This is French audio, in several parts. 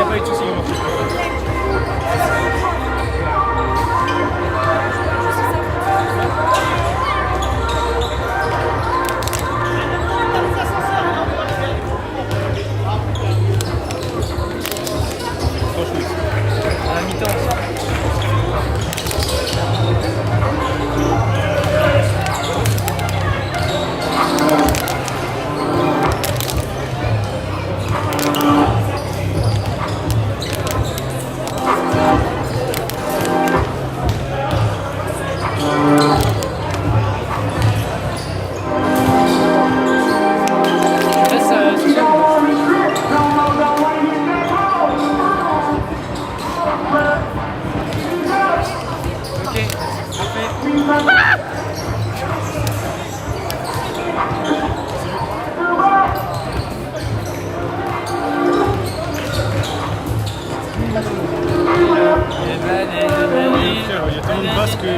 n'y a pas eu de soucis. À la mi-temps aussi. Il y a tellement de basses que...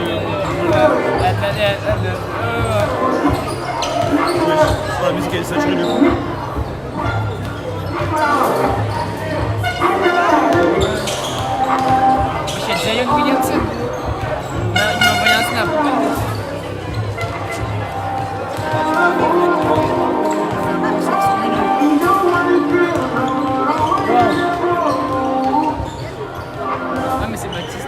La musique elle est saturée de fou. J'ai Zion Williamson. Il m'a envoyé un snap. Ah mais c'est Baptiste.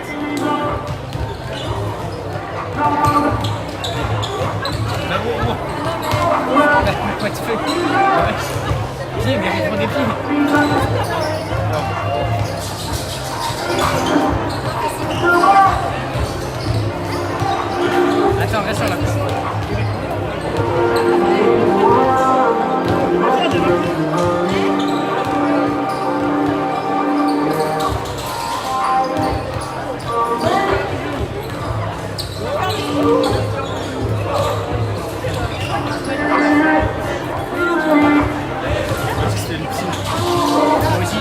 What the fuck? Pied, mais il prend des pieds. Attends, reste sur la piste. C'était une piscine. Moi aussi.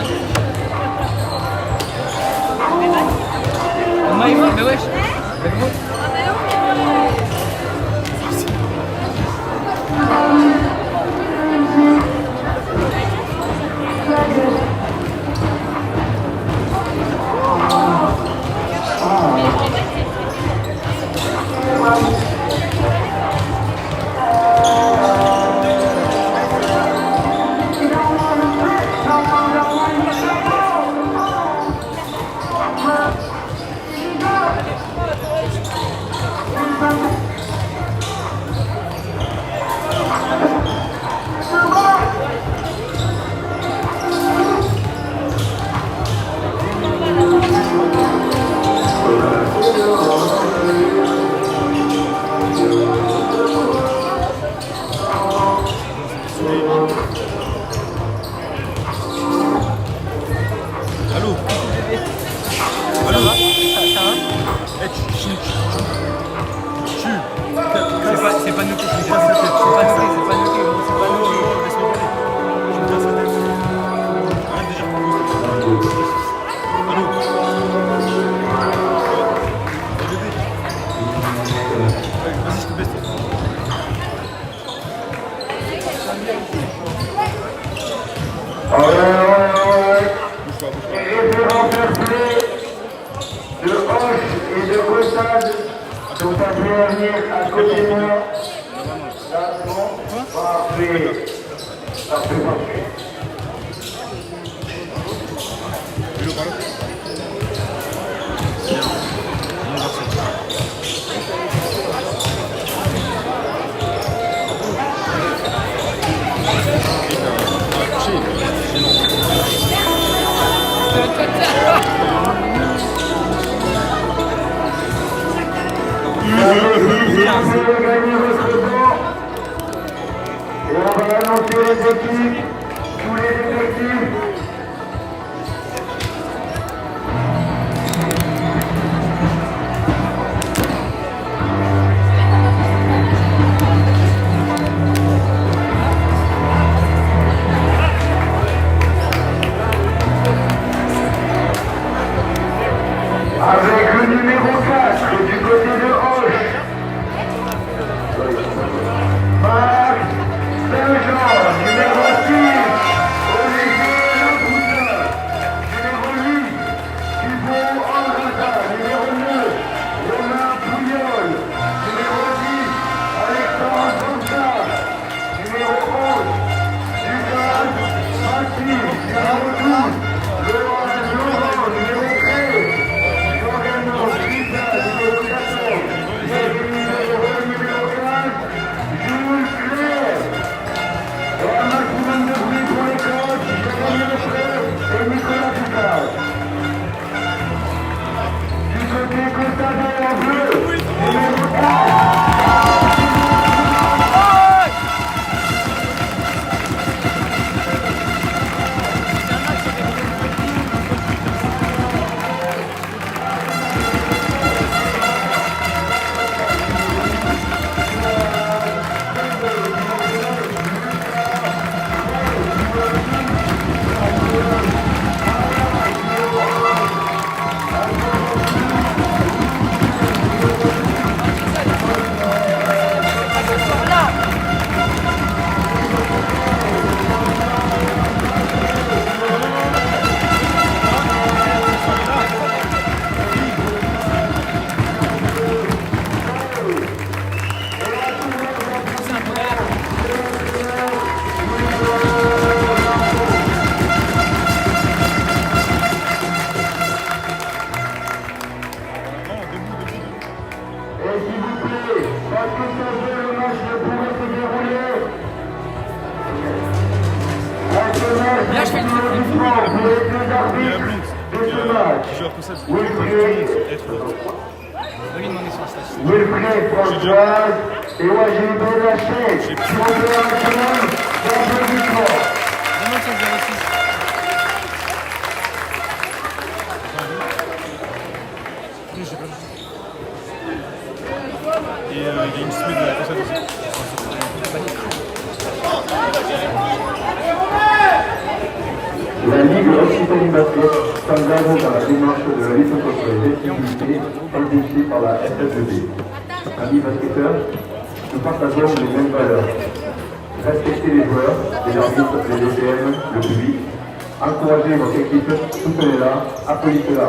On m'a écrit, mais wesh. Mais gros. Allô? Ça va? Eh, C'est pas noté, c'est pas noté, c'est pas noté, c'est pas noté. laisse-moi parler. Je me casse la tête. Arrête déjà. Allô? Eh, bébé. Vas-y, je te baisse. Bouge pas, bouge pas. Les référents fair-play de Hoche et de Gossade sont appelés à venir à côté de moi. Là, c'est bon? Parfait. Parfait, parfait. Hello, par là. Bien. Mon garçon. Vous pouvez gagner votre temps. Et on va annoncer les équipes, tous les effectifs. Avec le numéro 4 du côté de Hoche, Max Saint-Jean, numéro 6, Olivier Là, je fais le truc. applaudissements pour les deux arbitres de ce match. On va lui demander sur le stage. Wilfried Françoise et Wajid Benaché. S'il vous plaît, un maximum d'applaudissements. Demande sur le 06. Et il y a une semaine de la console aussi. La Ligue Occitanie Basket s'engage dans la démarche de la lutte contre les insécurités initiée par la FFEB. Amis basketteurs, nous partageons les mêmes valeurs. Respectez les joueurs, les arbitres, les DCM, le public. Encouragez votre équipe, soutenez-la, applaudissez-la.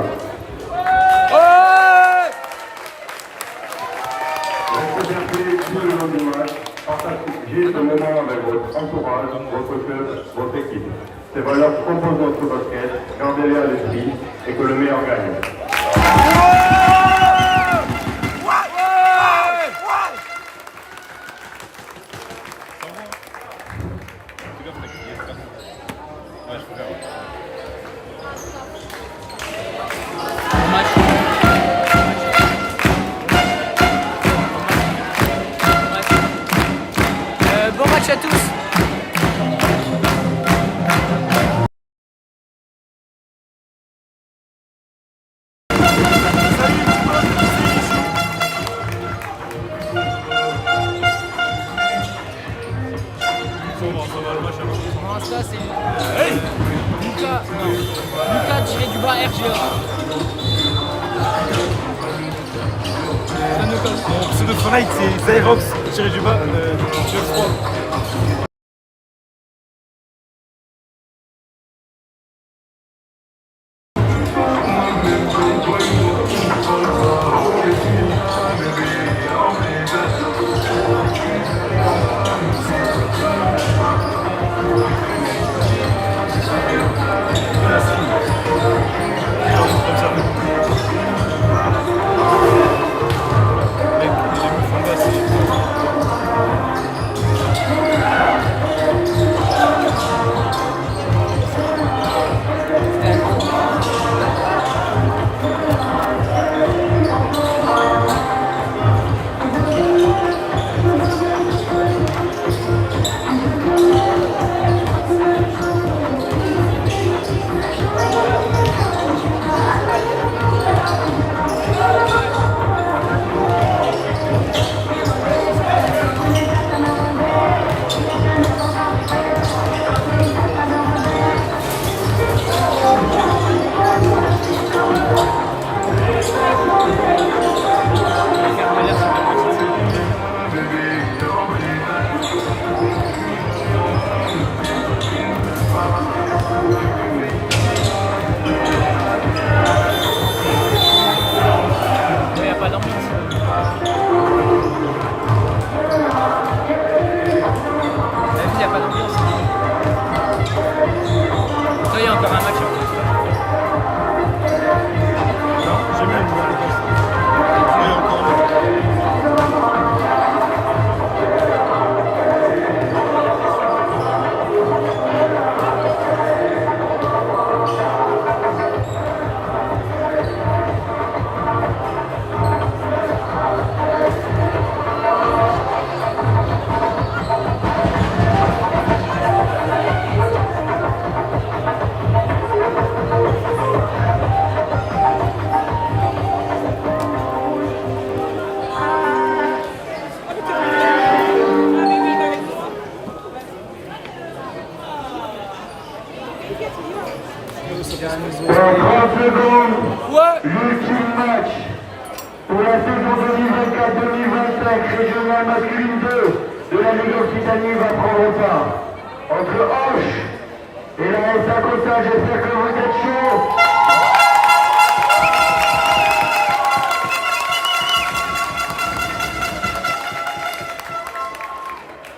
Restez versés tout le long du match, partagez ce moment avec votre entourage, votre club, votre équipe. Ces valeurs composent notre basket, gardez-les à l'esprit et que le meilleur gagne. Bon match. Bon match à tous. Ça c'est Lucas, non. Lucas tiré du bas RGA. Mon pseudo Fortnite, c'est Zyrox tiré du bas, tiré du 3. Dans 30 secondes, l'ultime match pour la saison 2024-2025 régionale masculine 2 de la Ligue Occitanie va prendre part entre Hoche et la SA Cossa. J'espère que vous êtes chauds.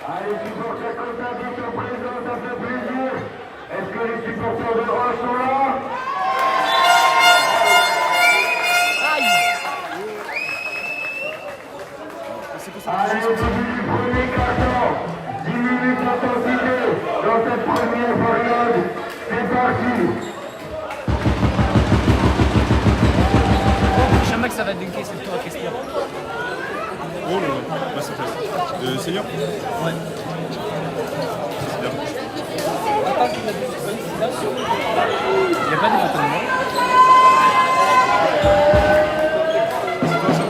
Allez, supporters Cossa qui sont présents, ça fait plaisir. Est-ce que les supporters de Hoche sont là? Allez, au début du premier quart-temps, 10 minutes d'intensité dans cette première période. parti. Prochain mec, ça va dunker, c'est le tour à Christian. Oh là là, bah, c'est classe. Senior? Ouais. C'est bien. Il n'y a pas des photos de moi. C'est quoi ça?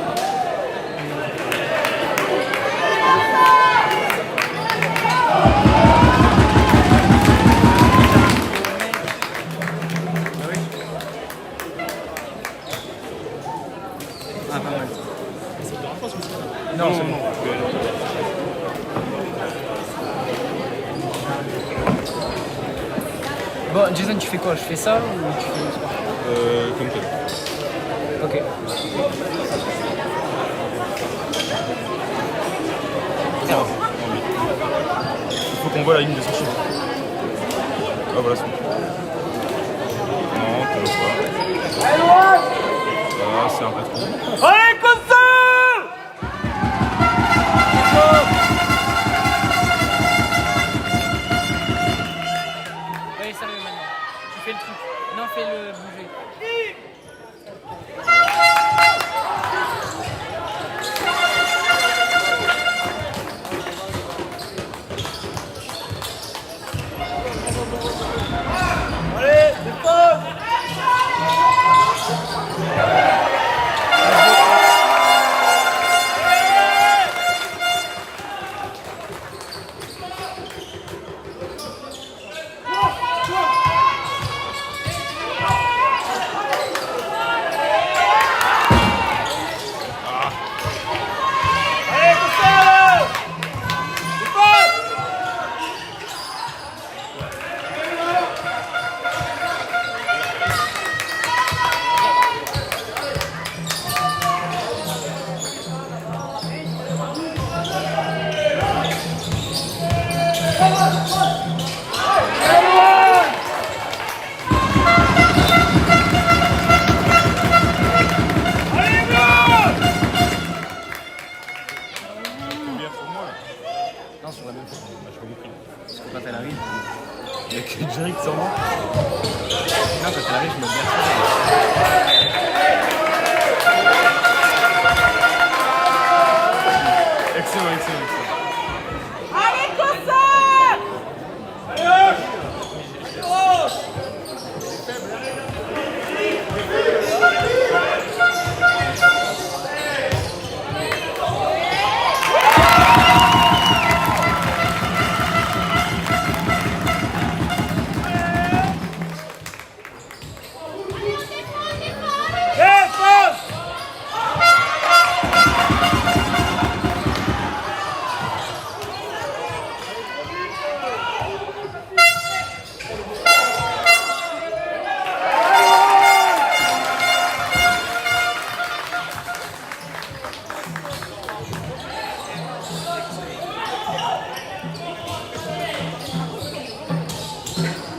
Ah, pas mal. Non, c'est bon. Bon, Jason, tu fais quoi? Je fais ça ou tu fais le sport? Comme toi. Ok. Il faut qu'on voit la ligne de sortie. Ah voilà, c'est bon. Non, commence pas. Ah, c'est un peu trop. Allez, comme ça! Oui, sérieux maintenant. Tu fais le truc. Non, fais-le bouger. Allez, dépose! Combien pour moi là? Non, sur la même chose. Ah, j'ai pas compris. Parce que quand elle arrive. Il y a que Jerry qui s'en va. Non, quand elle arrive, je me bien. Excellent, excellent, excellent. Allez, Cossa!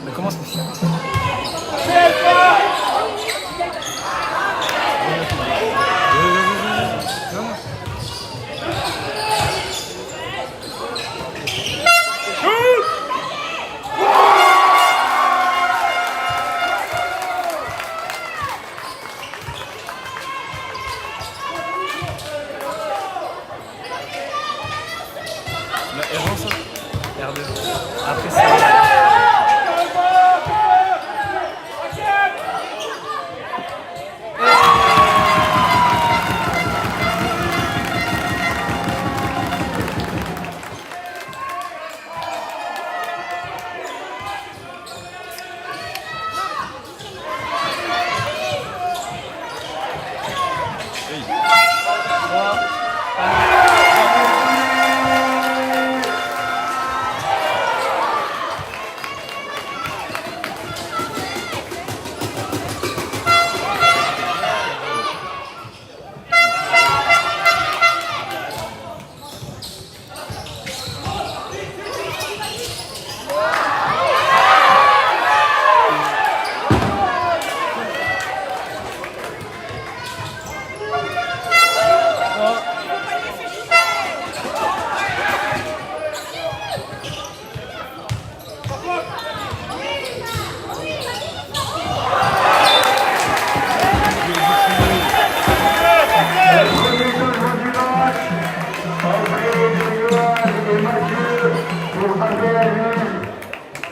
Mais comment ça se fait? La R1 ça? R2. Après ça.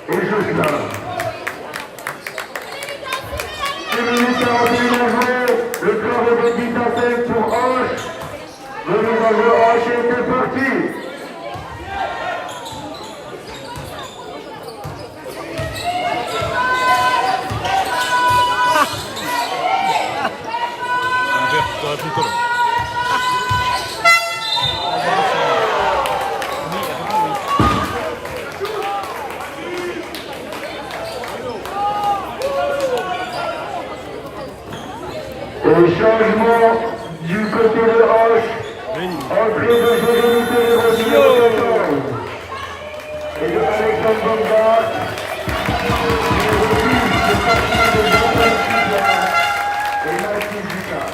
et Jocelyn. 2 minutes 41 à jouer, le corps est de 10 à 5 pour Hoche. Remise en jeu, Hoche est parti. T'aurais pris quoi là? Et changement du côté de Hoche. Entrée de Jérémy Téléro, numéro 14. Et de Alexandre Bombard. Numéro 10, c'est parti de Jean-Paul Cusard. Et Mathis Ducas.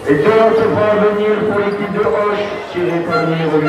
Et deux lancements à venir pour l'équipe de Hoche, tiré par le numéro 8.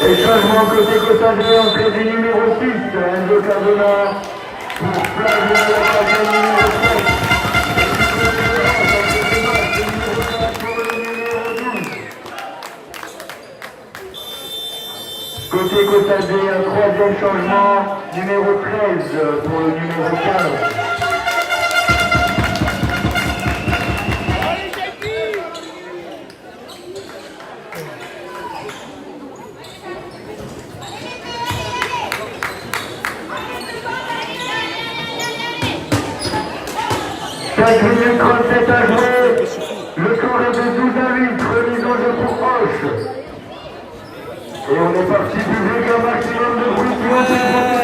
Et changement côté Cottagé, entrée du numéro 6, Enzo Cardona, pour Flavio de la case numéro 7. Côté Cottagé, un troisième changement, numéro 13 pour le numéro 15. Minutes 37 à jouer, le score est de 12 à 8, remise en jeu pour Hoche. Et on est parti du jeu qu'un maximum de bruit pour le numéro 2.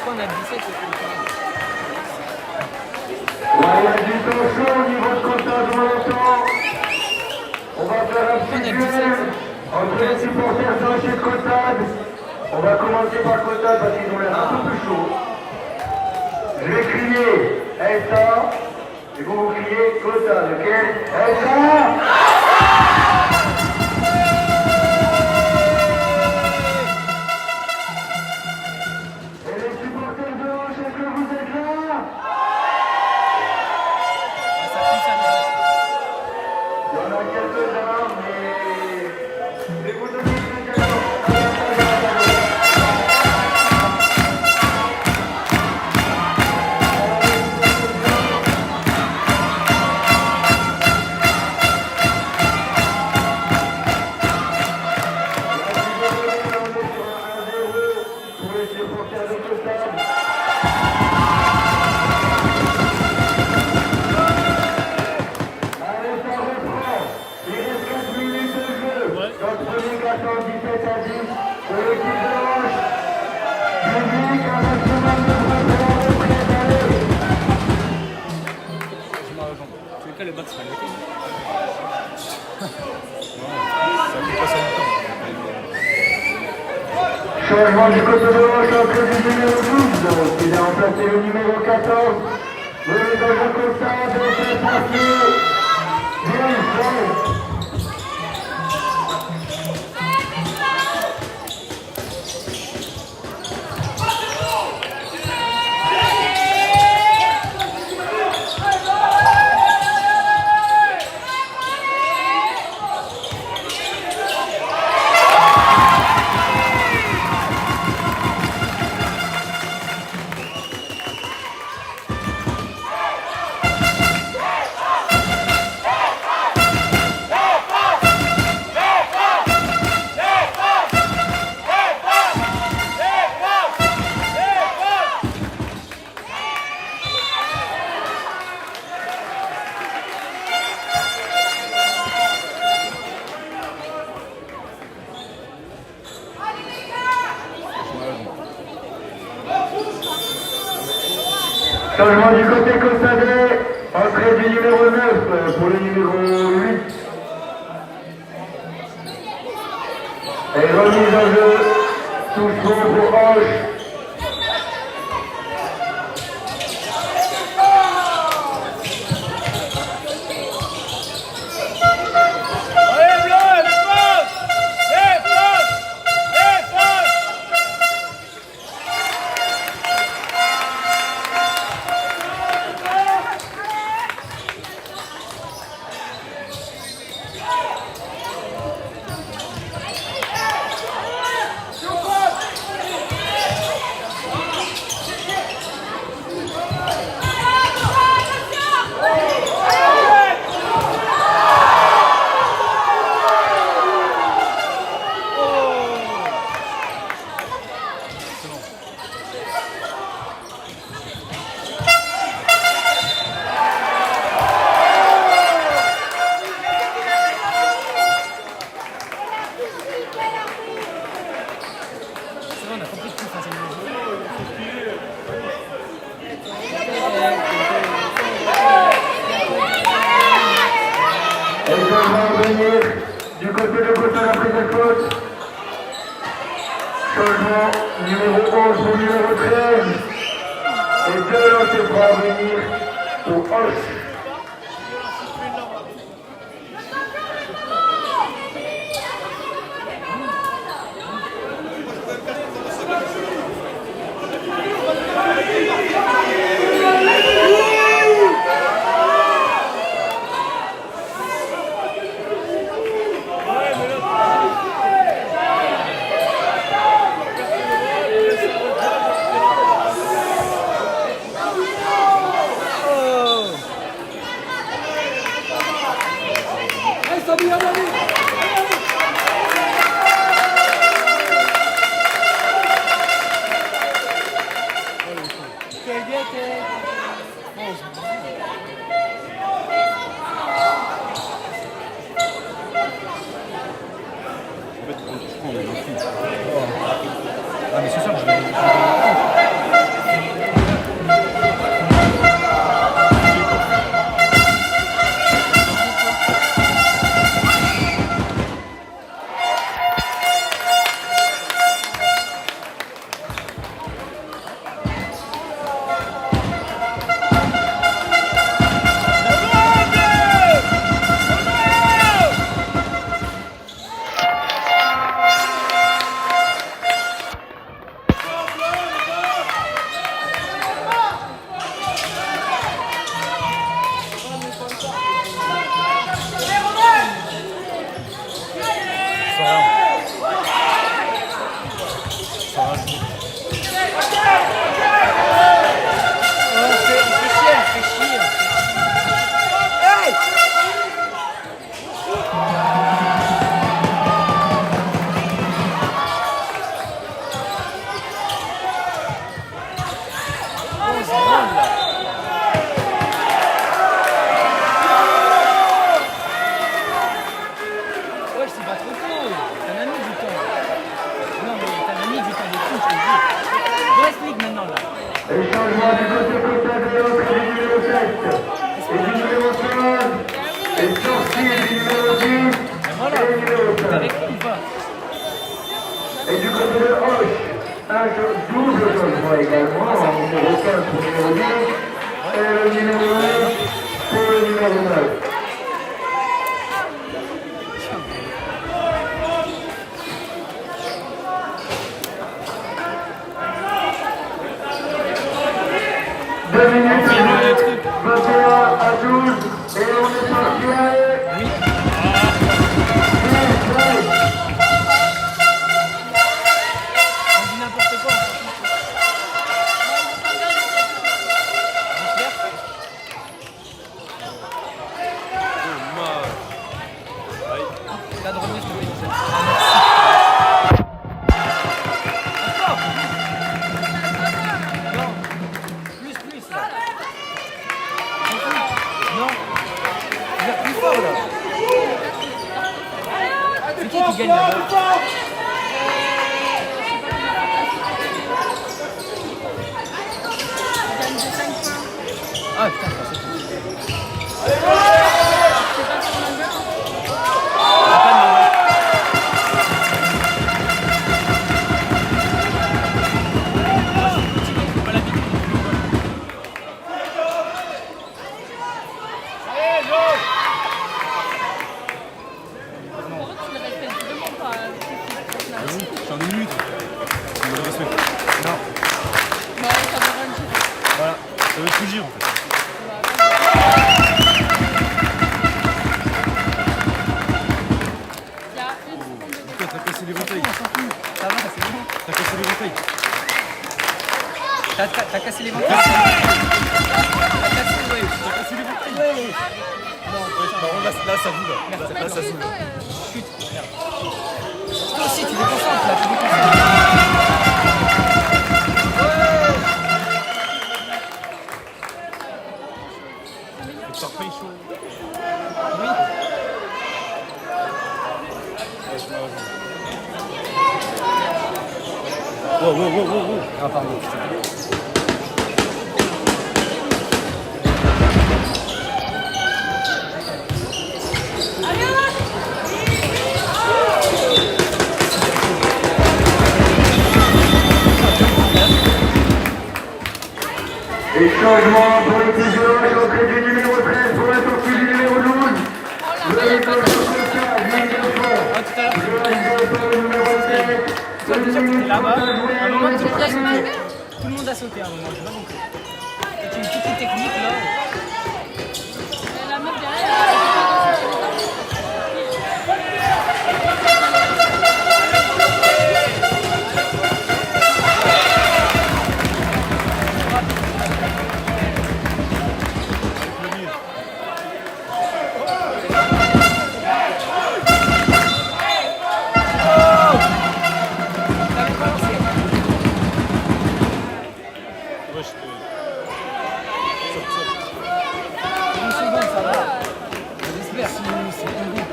Pourquoi on a 17 Ouais, il y a du temps chaud au niveau de Cotade pour l'instant. On va faire un petit duel entre les supporters d'Ange et Cotade. On va commencer par Cotade parce qu'ils ont l'air un peu plus chauds. Je vais crier SA et vous criez Cotade, ok? SA! Et les supporters de Ange, est-ce que vous êtes là? Il y en a quelques-uns, mais je vais vous donner une explication. Pour les supporters de Cotade. Allez, ça reprend. Il reste 4 minutes de jeu. Dans le premier quart-temps, 17 à 10 pour l'équipe de Roche. Public, un maximum de bras pour la retraite. Allez. Je m'en revends. En tous les cas, le bac sera arrêté. Ça fait pas ça longtemps. Changement du côté de Roche, entrée du numéro 12, qui a remplacé le numéro 14. Le dans le Cotade, c'est passé. Bien fait. Changement du côté Costadais, entrée du numéro 9 pour le numéro 8. Et remise en jeu, touche bon pour Roche. On a compris tout face à nous. Elle devra revenir du côté de Cotade après cette faute. Changement numéro 11 pour numéro 13. Et deux lancers pour venir pour Hoche. Ah mais c'est ça, je vais... secondes là. Ouais, c'est pas trop tôt. T'en as mis du temps. Non, mais t'en as mis du temps de fou, je te le dis. Brest League maintenant là. Et changement du côté côté du numéro 7 et du numéro 15. Et sortie du numéro 10 Voilà. et du numéro 5. Avec qui ou pas? Et du côté de Hoche, un double changement également, en numéro 15 pour le numéro 10 et le numéro 1 pour le numéro 9. Deux minutes, 21 à 12 et on est parti à On dit n'importe quoi. T'as de revenir, je te prie. Encore. Non. Plus là. Non. Il va plus fort là. C'est qui gagne là-bas? Ah putain, c'est tout. J'en ai une minute. On va respect. Non. Voilà, ça veut tout dire en fait. Putain, t'as cassé les bouteilles. Ça va, c'est bon. T'as cassé les bouteilles. T'as cassé les bouteilles. T'as cassé les bouteilles. Ouais. Non, là ça vous là. Là ça vous là. Chut. Toi aussi, tu déconcentres là, tu déconcentres. Ça refait chaud. Oui. Wow. Ah, pardon, putain. Et changement pour les plus jeunes, l'entrée du numéro 13 pour la sortie du numéro 12. Le numéro 75, Ah, tout à l'heure. le numéro 7. Toi, déjà, tu es là-bas. À un moment, tu as sauté. Tout le monde a sauté à un moment, j'ai pas compris. C'est une petite technique là. La meuf derrière, Une seconde, ça va. J'espère, sinon c'est un goût.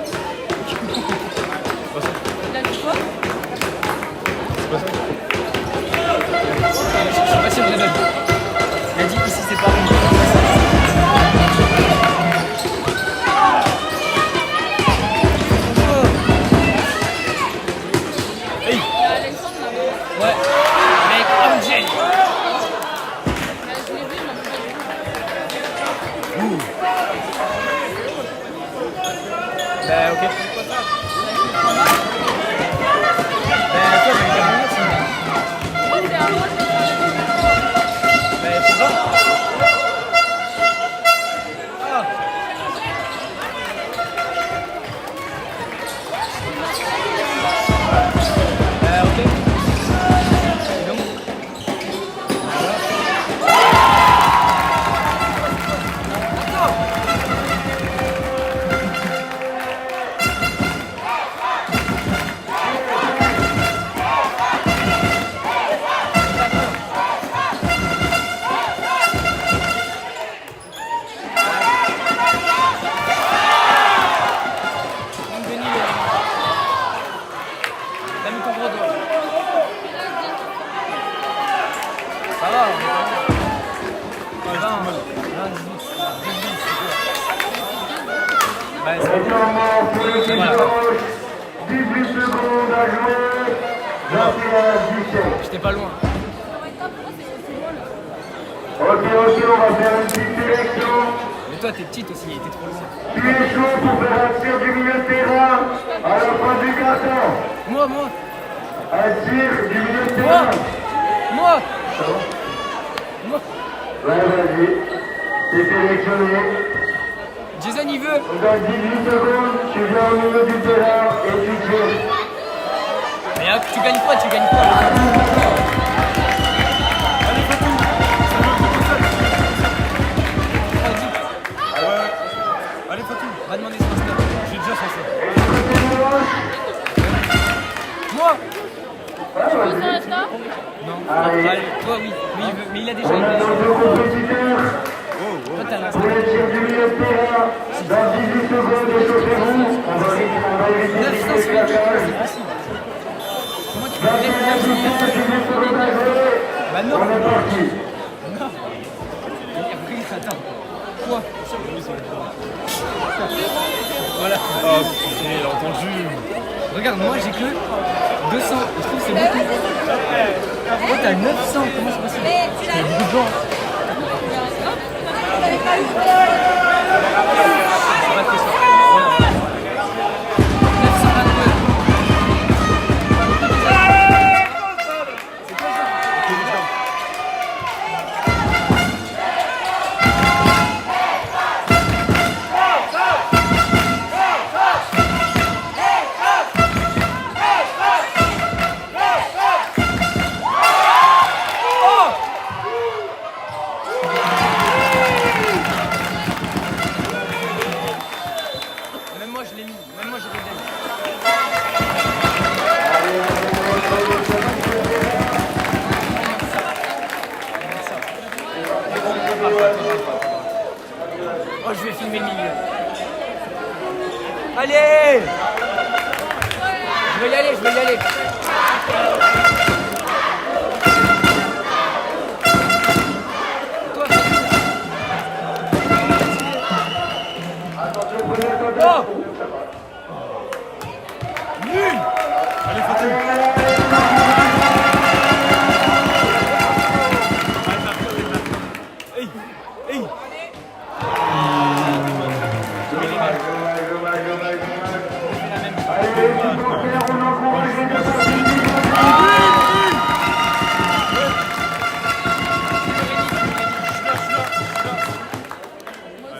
il a dit quoi? Je sais pas si on raisonne. Il a dit ici c'est pas bon. Il y a Alexandre là-bas. Ouais. Avec Angel. Je l'ai vu, il m'a pas dit. Bah ok. Bah toi j'ai pas venir sinon. Pourquoi c'est à moi? Bah je sais pas. Ah. Bah ok. Et donc Bah, c'est- Retournement pour l'équipe de Roche. 18 secondes à jouer. 21-17. J'étais pas loin. Ok, on va faire une petite sélection. Mais toi, t'es petite aussi, t'es trop loin. Tu es chaud pour faire un tir du milieu de terrain à la fin du carton. Moi, Un tir du milieu de moi, terrain. moi. Ouais, vas-y. C'est sélectionné. Jason, il veut. Dans 18 secondes, tu viens au milieu du terrain et tu tires. Mais hein, tu gagnes quoi, tu gagnes quoi. Allez, Fatou. Va demander son Insta. J'ai déjà son set. Moi. Tu veux ça, Insta? Non. Allez. Allez, toi, oui. Mais il a déjà On a nos deux compétiteurs. Toi, t'as l'Insta. Pour les tirs du milieu de terrain, dans 18 secondes, échauffez-vous. On va éviter 900 les sur le claquages. c'est possible. Comment tu peux 21 mettre 900 personnes? 18 secondes à jouer. Bah non. On est parti. Non. Attends. Quoi? Voilà. Ah, putain, il a entendu. Regarde, moi j'ai que 200. Je trouve que c'est beaucoup. Toi t'as 900. Comment c'est possible? C'est beaucoup de gens. Ça va te faire. Voilà. 922. C'est quoi ça? Même moi je l'ai mis. Même moi j'ai gagné. Oh, je vais filmer le milieu. Allez! Je vais y aller, je vais y aller. Toi, oh! Nul! Allez, Fatou. Hey, hey. Allez, les supporters, on encourage les deux parties.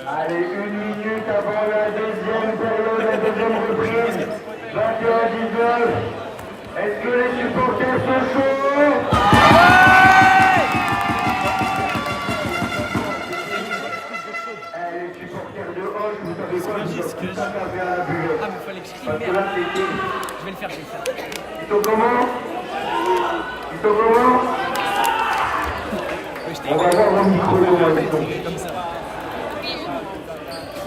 Allez, 1 minute avant la deuxième période, la deuxième reprise. 21-19. Est-ce que les supporters sont chauds? Allez, les supporters de Hoche, vous savez quoi? Vous avez pas fermé à la buvette. Ah, mais fallait que je crie Parce que merde. là, c'est fini. Je vais le faire, je vais le faire. Ils sont comment? Ils sont comment? Oui, je t'ai On va voir mon micro comment ils sont. comme ça.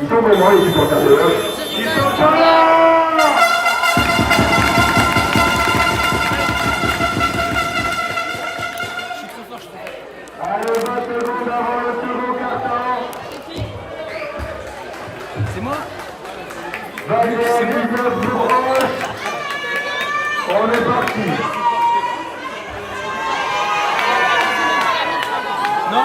Ils sont comment les supporters de Hoche? Ils sont pas là! Je suis trop fort, je suis trop fort. Allez, 20 secondes avant le second carton. C'est moi? 21-19 pour Hoche. On est parti. Non?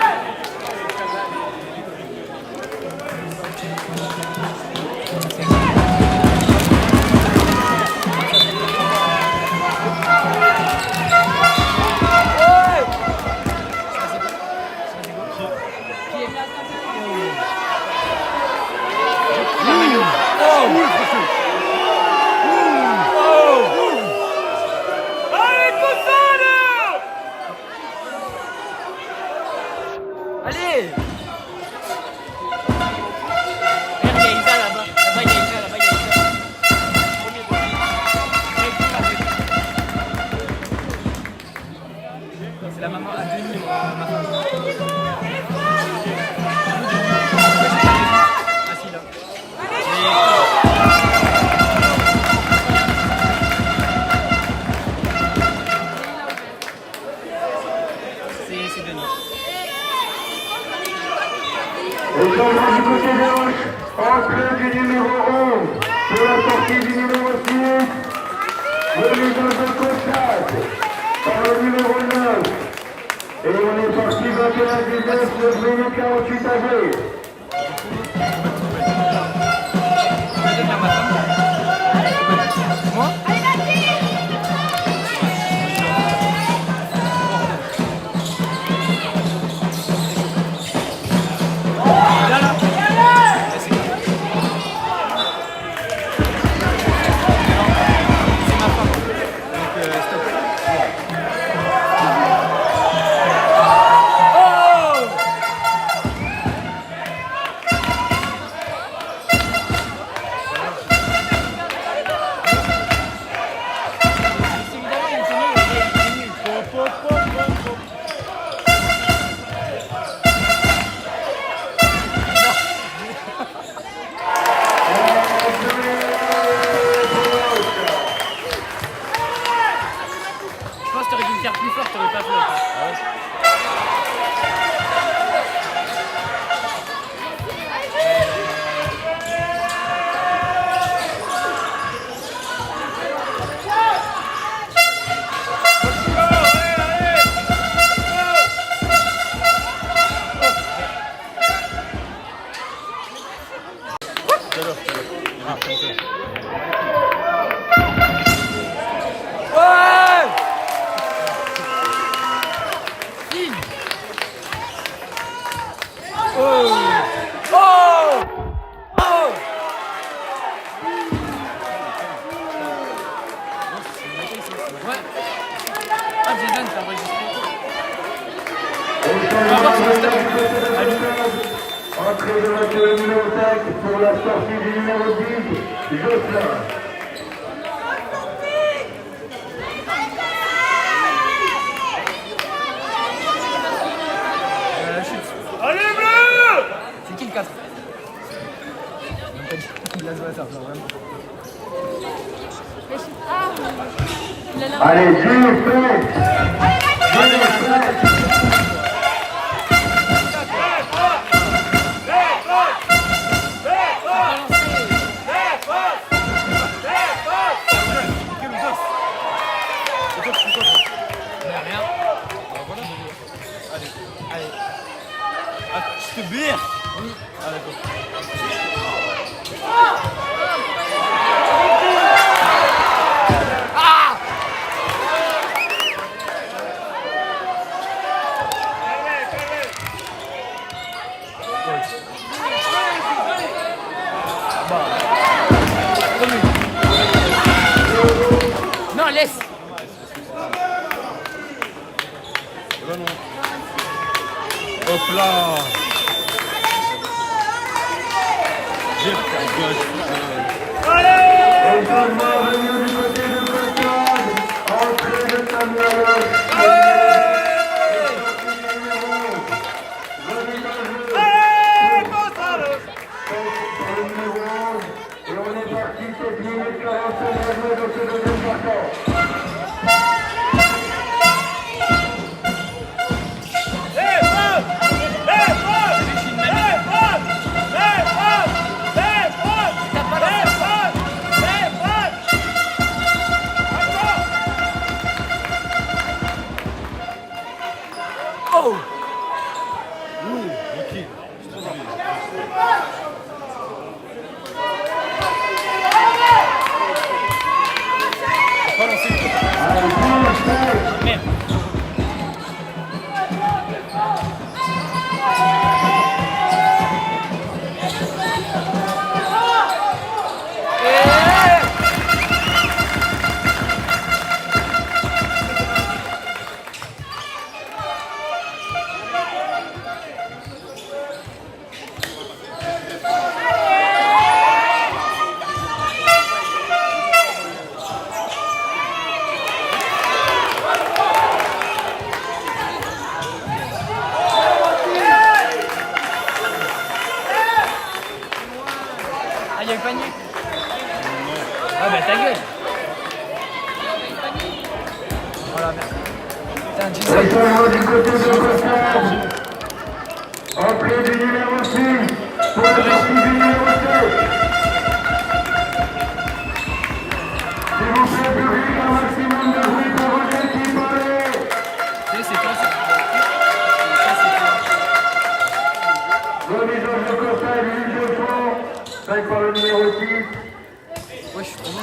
Allez! Regarde, il y a Isa là-bas. Là-bas, il y a Isa, là-bas, il y a Isa. Premier body. C'est la maman à demi, ma femme. Ah si, là. C'est Denis. Et changement du côté gauche, entrée du numéro 11 pour la sortie du numéro 6. Remise de Cossade par le numéro 9. Et on est parti 21-19, 9 minutes 48 à jouer. Moi plus fort, t'aurais pas fait. Entrée de voiture numéro 5 pour la sortie du numéro 10, Jocelyn. Allez, bleu! C'est qui le 4? Allez, 10, 5. Je te bire. Oui. Ah d'accord. Non, laisse. Hop là. Et changement venu du côté de Cossade, entrée de Samuel. Et on est parti 7 minutes 45 à jouer dans ce deuxième quart-temps. Ah, il y a le panier. Ah bah ta gueule. Voilà, merci. T'es un Et changement du côté de Cossade, rentrée du numéro 6 pour la sortie du numéro 7. S'il vous plaît, public, un maximum de bruit pour vos équipes, allez. C'est quoi ça? Remise de Corsage, Hugues de Fond, 5 par le numéro 6. Ouais, je suis trop bon.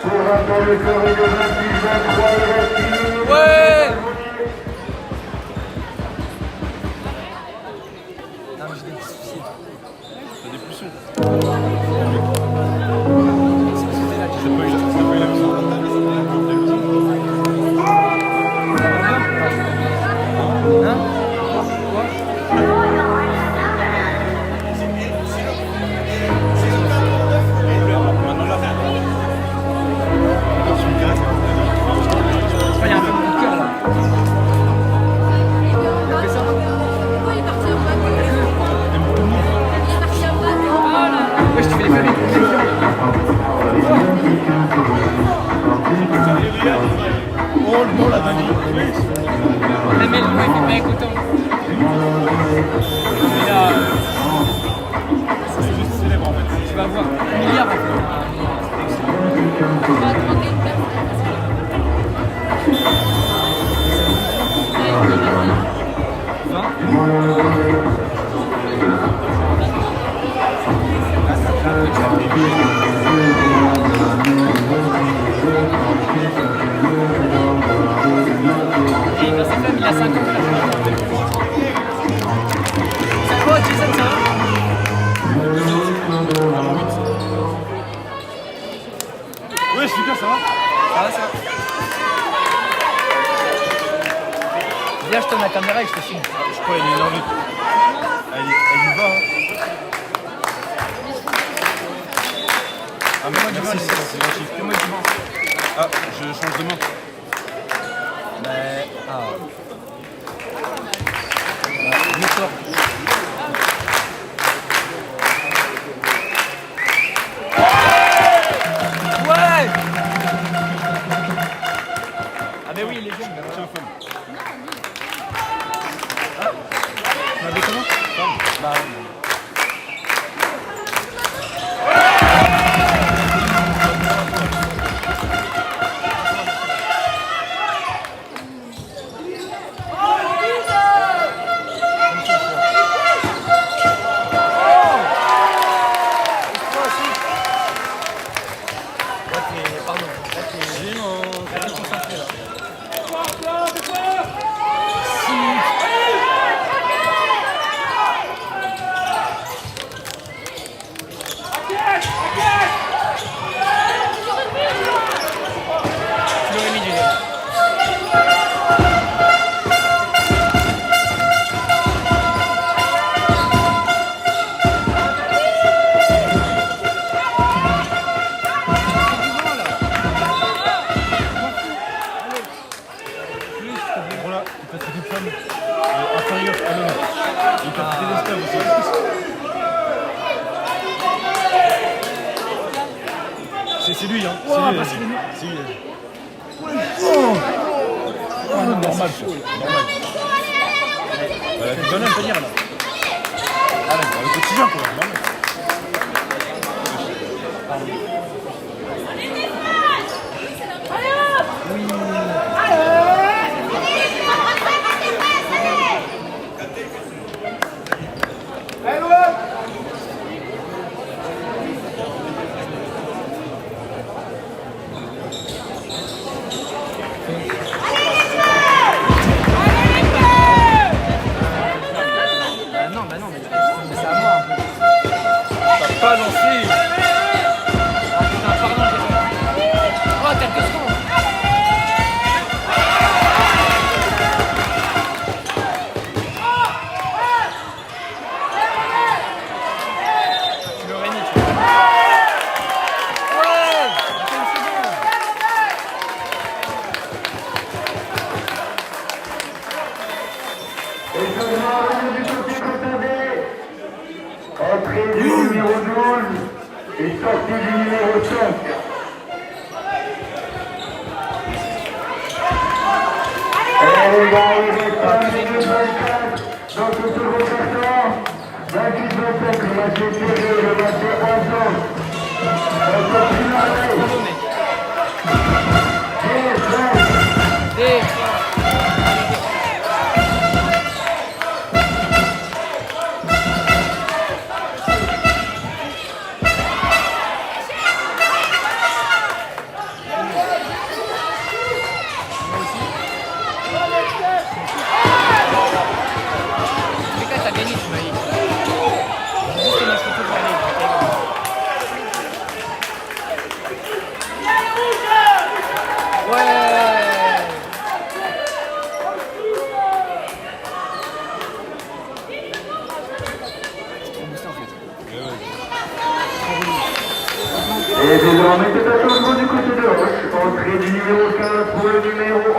Pour rappel, le score est de 26-23, il reste 6 minutes. Ouais! Non, mais j'ai des petits soucis. T'as des pulsions. C'est parce que t'es là, T'as pas eu la vision. Hein? Quoi? Il y a un peu de cœur là. Il a fait ça? Pourquoi il est parti en bas? Il est parti en bas. Ouais, je te fais les familles. Oh non, la dingue. La mêle, ouais, il fait pas écoutant. Mais là, C'est juste célèbre en fait. tu vas voir. Milliard en fait. On va demander une personne. Et dans sa femme, il a 5 ans. C'est quoi, Jason, ça va? Ouais, super, ça va. Ça va, ça va. Viens, je tourne la caméra et je te filme. Je crois qu'elle est énervée. Elle y va. Hein. Ah, mais merci, c'est gentil. Fais-moi du vent. Ah, je change de main. Je sors. Ouais! Ah, mais oui, il est jeune. Tiens, femme. Tu m'avais comment? Femme. Bah, tu l'aurais mis du nez. Voilà, il t'a traité de femme inférieure à l'homme. Il t'a traité d'esclave aussi. C'est lui, hein. C'est lui. Normal. Tu donnes un tenir là. Ah, le quotidien quoi. Normal. Et seulement du côté contendé. Entrée du numéro 12 et sortie du numéro 5. Et là, il reste un minute 24 dans ce second carton. 28-25, le match est serré, le match est ensemble. On continue à aller. T'as gagné, tu m'as dit. Juste le match retour pour aller. Ouais. Et désormais, c'est un changement du côté de Roche. Entrée du numéro 15 pour le numéro 11.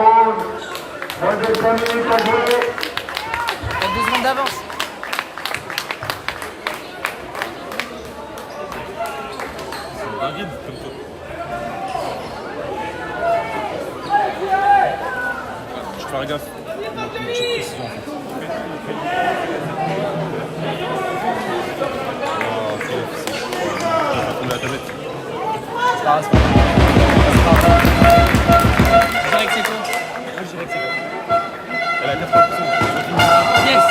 Moins de 5 minutes à jouer. T'as 2 secondes d'avance. C'est un guide comme toi. Je fais gaffe. Une petite précision en fait. Oh, c'est la tablette. C'est pas grave. Je dirais que c'est con. Moi, je dirais que c'est con. Elle a 80%. Yes.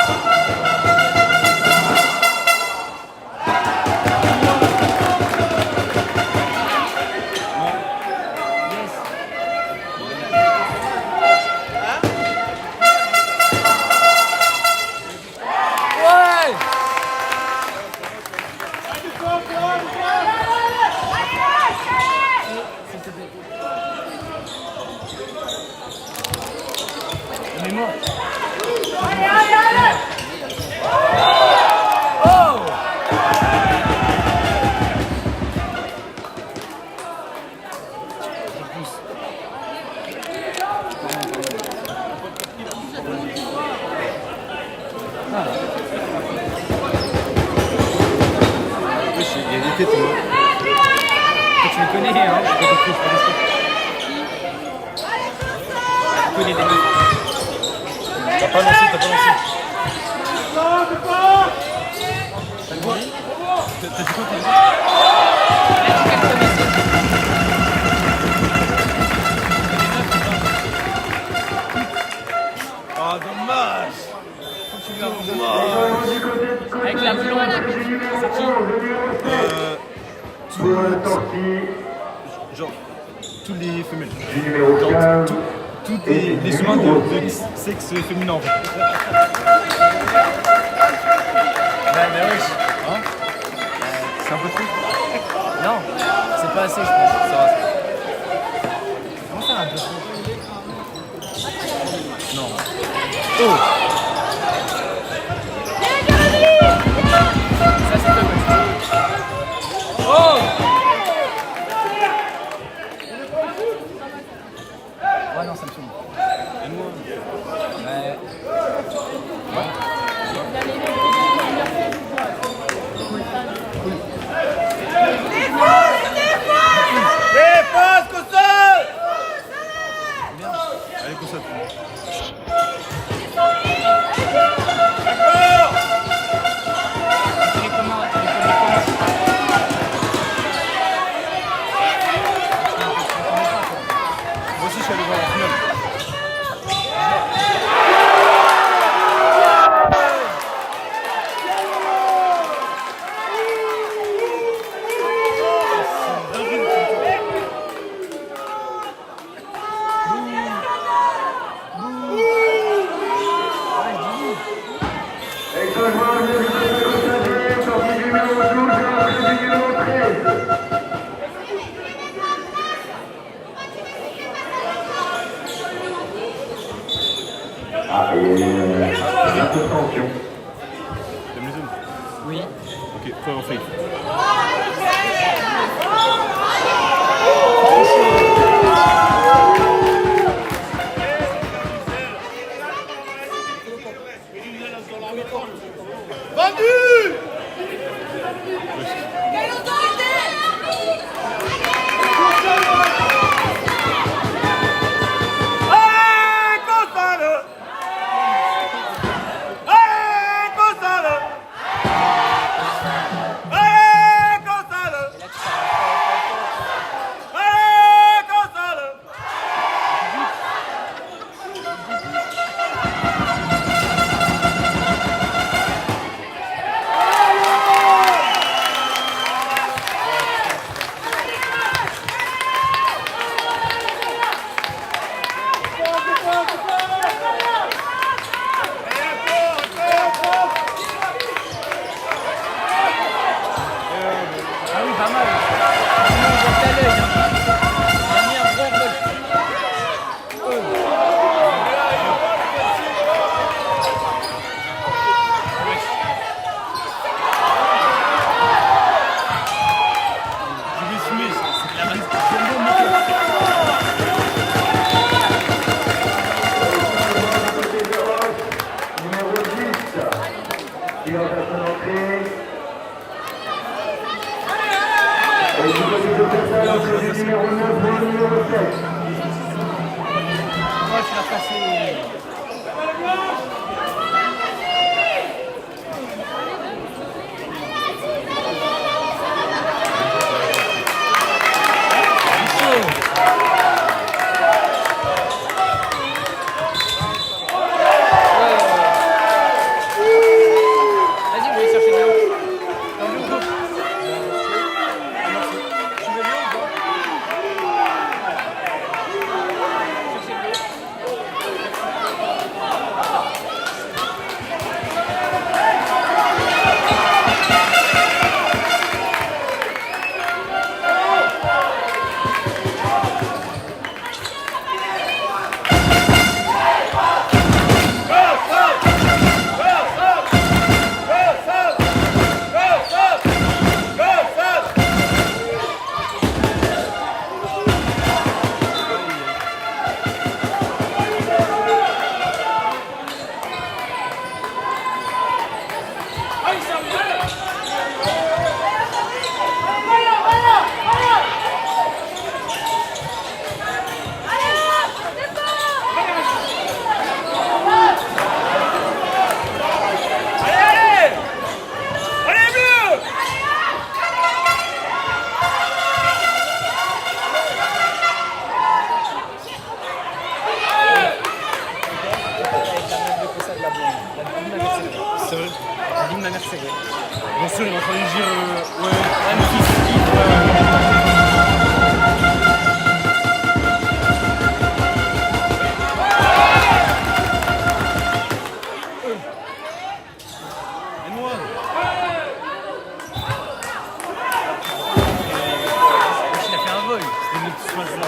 Mais moi. Oh. Il y a des têtes, moi. Tu les connais, hein? Je connais des meufs. T'as pas lancé, t'as pas lancé. T'as quoi? T'as dit quoi, t'as dit? Ah, dommage. Avec la blonde. C'est qui? Pour la sortie Genre, tous les femelles. du numéro Genre, 15. tous les humains de sexe féminin en fait. Ouais, mais wesh. Hein? C'est un peu trop? Non, c'est pas assez, je pense. Ça va. Comment ça, un peu trop? Non. Oh! Ça, c'est dommage. Oh! Ouais, non, ça me saoule. Et moi? Ouais. Défense, Kossol! Allez, Kossol. Moi aussi, je suis allé voir la finale. Et changement du côté contendé. Sortie du numéro 12 et entrée du numéro 13. Ah, et un peu de tension. T'aimes les hommes? Oui. Ok, toi en fake. tu l'as passé. Vas-y, vous allez chercher de l'eau. T'as envie ou pas? Tu veux de l'eau ou pas? Chercher de l'eau. C'est vrai. La vie de ma mère, c'est vrai. Bien sûr, il est en train de dire ouais. Ouais, mon fils, il kiffe, Et moi il a fait un vol. c'était une petite match là.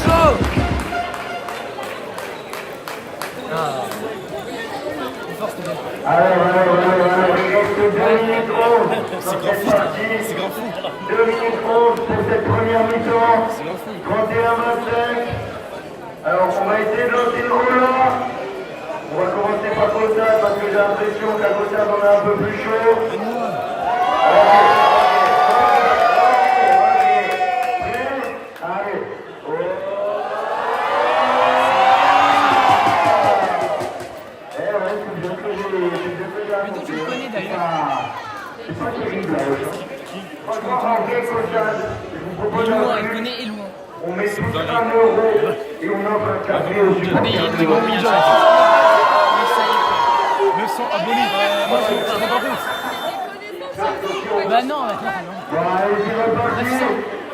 Chaud. Ah. Une force, c'est bien. Allez, il reste 2 minutes 11. C'est grand foot. C'est grand foot. 2 minutes 11 pour cette première mi-temps. C'est grand foot. 31-25. Alors, on va essayer de lancer le roulant. On va commencer par Cotard parce que j'ai l'impression qu'à Cotard on est un peu plus chaud. Allez. Mais toi, tu le connais d'ailleurs. C'est pas terrible là, franchement, ok, Cotard, je vous propose un Loin, il truc. connaît et loin. On met tous 1 euro et on offre un café aux Ah, mais il y a supporters. des gros millions. Mais ça y est. 900 abonnés. Moi, je me rends pas compte. Bah non, attends, non. Voilà, allez, c'est reparti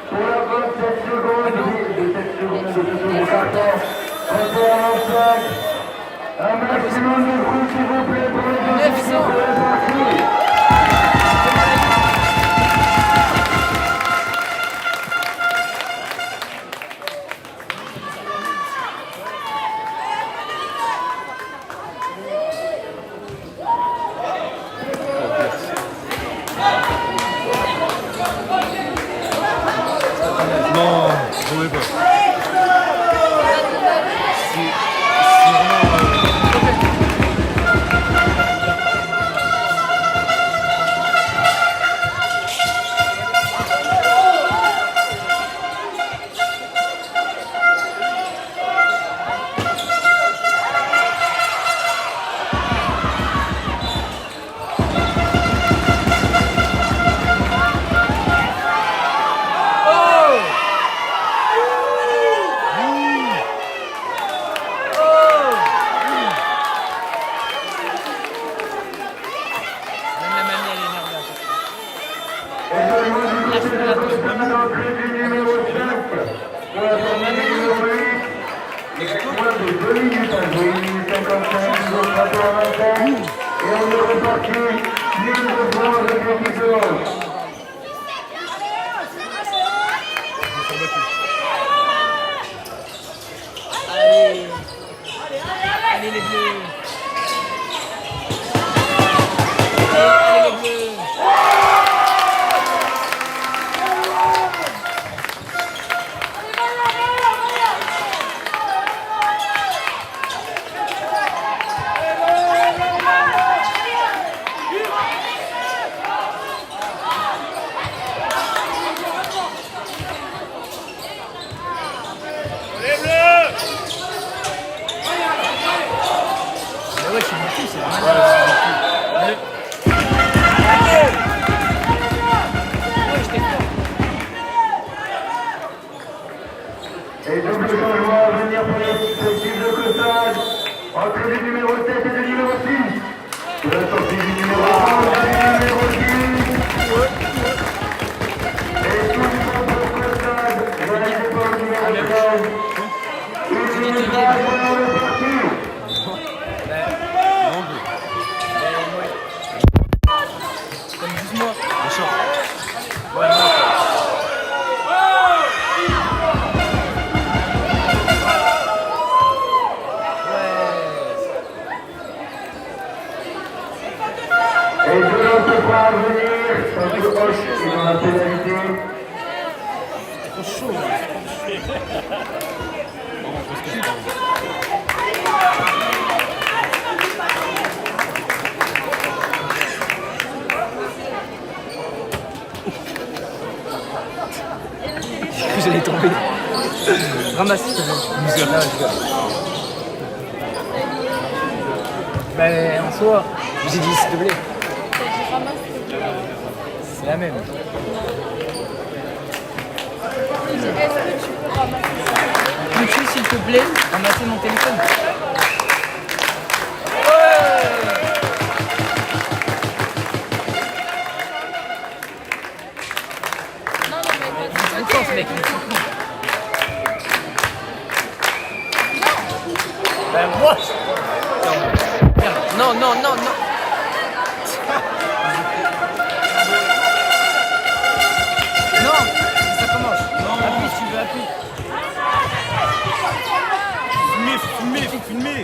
pour la 27 secondes de cette seconde de ce second carton. 31-25. Un maximum de bruit, s'il vous plaît, pour les deux 900. équipes de la partie. Non, j'en ai pas. C'est vraiment. Même la mamie, elle est énervée. Et seulement du côté de la possession d'entrée du numéro 5. Pour la sortie du numéro 8. Moins de 2 minutes à jouer, 1 minute 55, toujours 31-25. Et on est reparti, ligne de bronze avec l'équipe de Lens. Allez. Allez les bleus. Allez les bleus. Et double changement à venir pour l'équipe de Cossade. Entrée du numéro 7 et du numéro 6. De la sortie du numéro 11 et du numéro 10. Et tout le monde pour Cossade. Réalisé par le numéro 13. Une minute 20 pendant le parti. Comme 12 mois. Bien sûr. Ouais, non. Et de l'autre part à venir, parce que Hoche est dans la pénalité. Trop chaud. J'allais tomber. Ramasse, s'il te plaît. Non, je rigole. Ben, en soi, j'ai dit s'il te plaît. C'est la même. Est-ce que tu peux ramasser ça? Peux-tu, s'il te plaît, ramasser mon téléphone? Non, non, mais pas Il de est fort, ce mec, il est fort. Ben, what? Merde. Non, non, non, non. Non, ça commence. Appuie si tu veux, appuie. Filmez, filmez.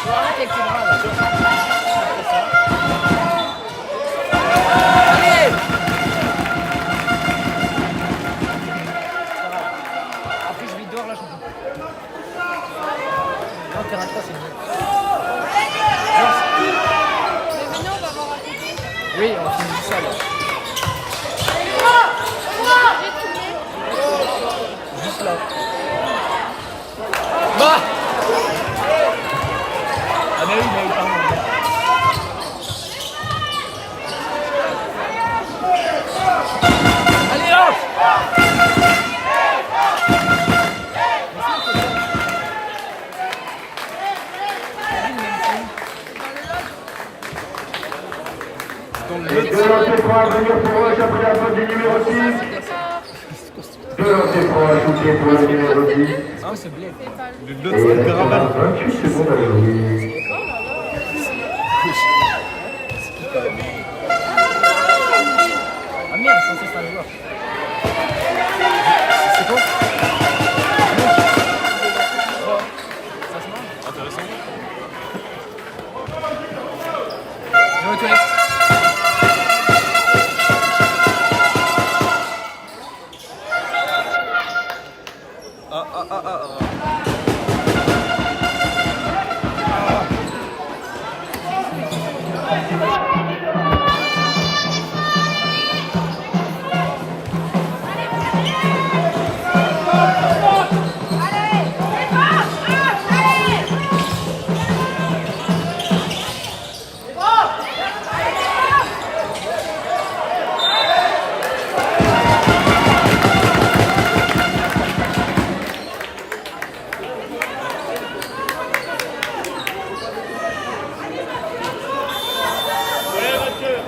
Faut arrêter avec tes bras, là. Allez! Après, je vais dehors, là, champion. Non, terrain 3, c'est mieux. Mais venez, on va voir à côté. Oui, on finit ça, là. Juste là. Bah! Ah, mais oui, pardon. Allez, lance! Et deux lancers francs à venir pour Hoche après la faute du numéro 6. Deux lancers francs ajoutés pour le numéro 10. Ah, ce blé. Le Et bleu, il c'est reste caravane. 28 secondes à jouer. Ah merde, je pensais que c'était un joueur. C'est quoi? Ça se mange? Intéressant. Je vais aux toilettes.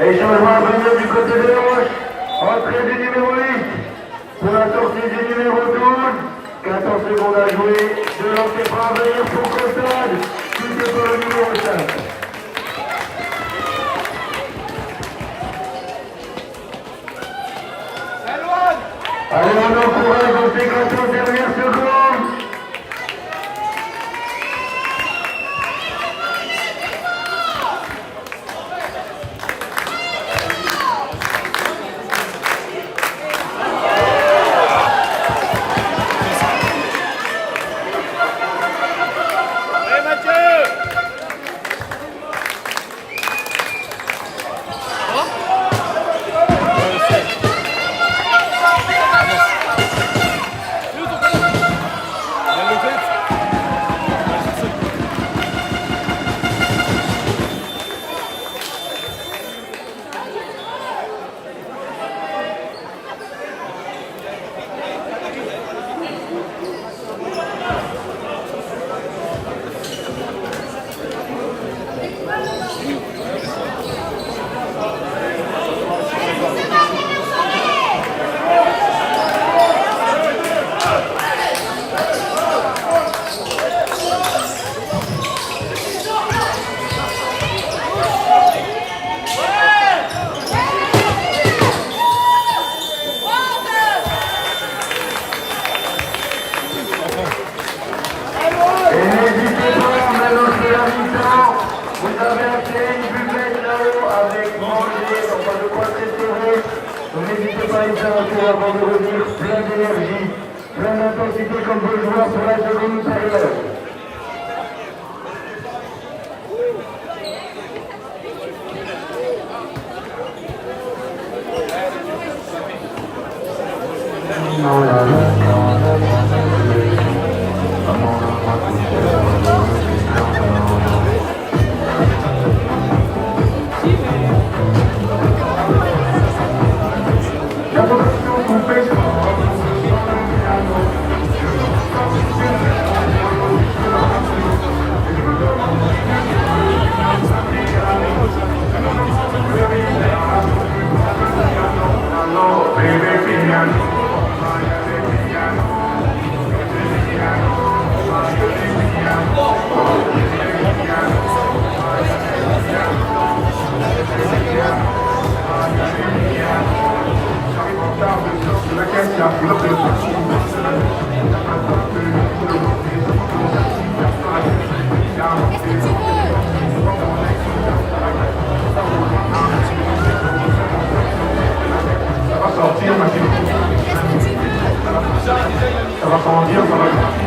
Et changement à venir du côté de Hoche. Entrée du numéro 8. Pour la sortie du numéro 12. 14 secondes à jouer. Deux lancers francs à venir pour Cossade. Tout est pour le numéro 5. Allez, on encourage dans ces 14 dernières secondes. Allez, Mathieu! comme deux joueurs sur la seconde période. Qu'est-ce que tu veux? Ça va sortir, ma fille. Qu'est-ce que tu veux? Ça va grandir, ça va grandir.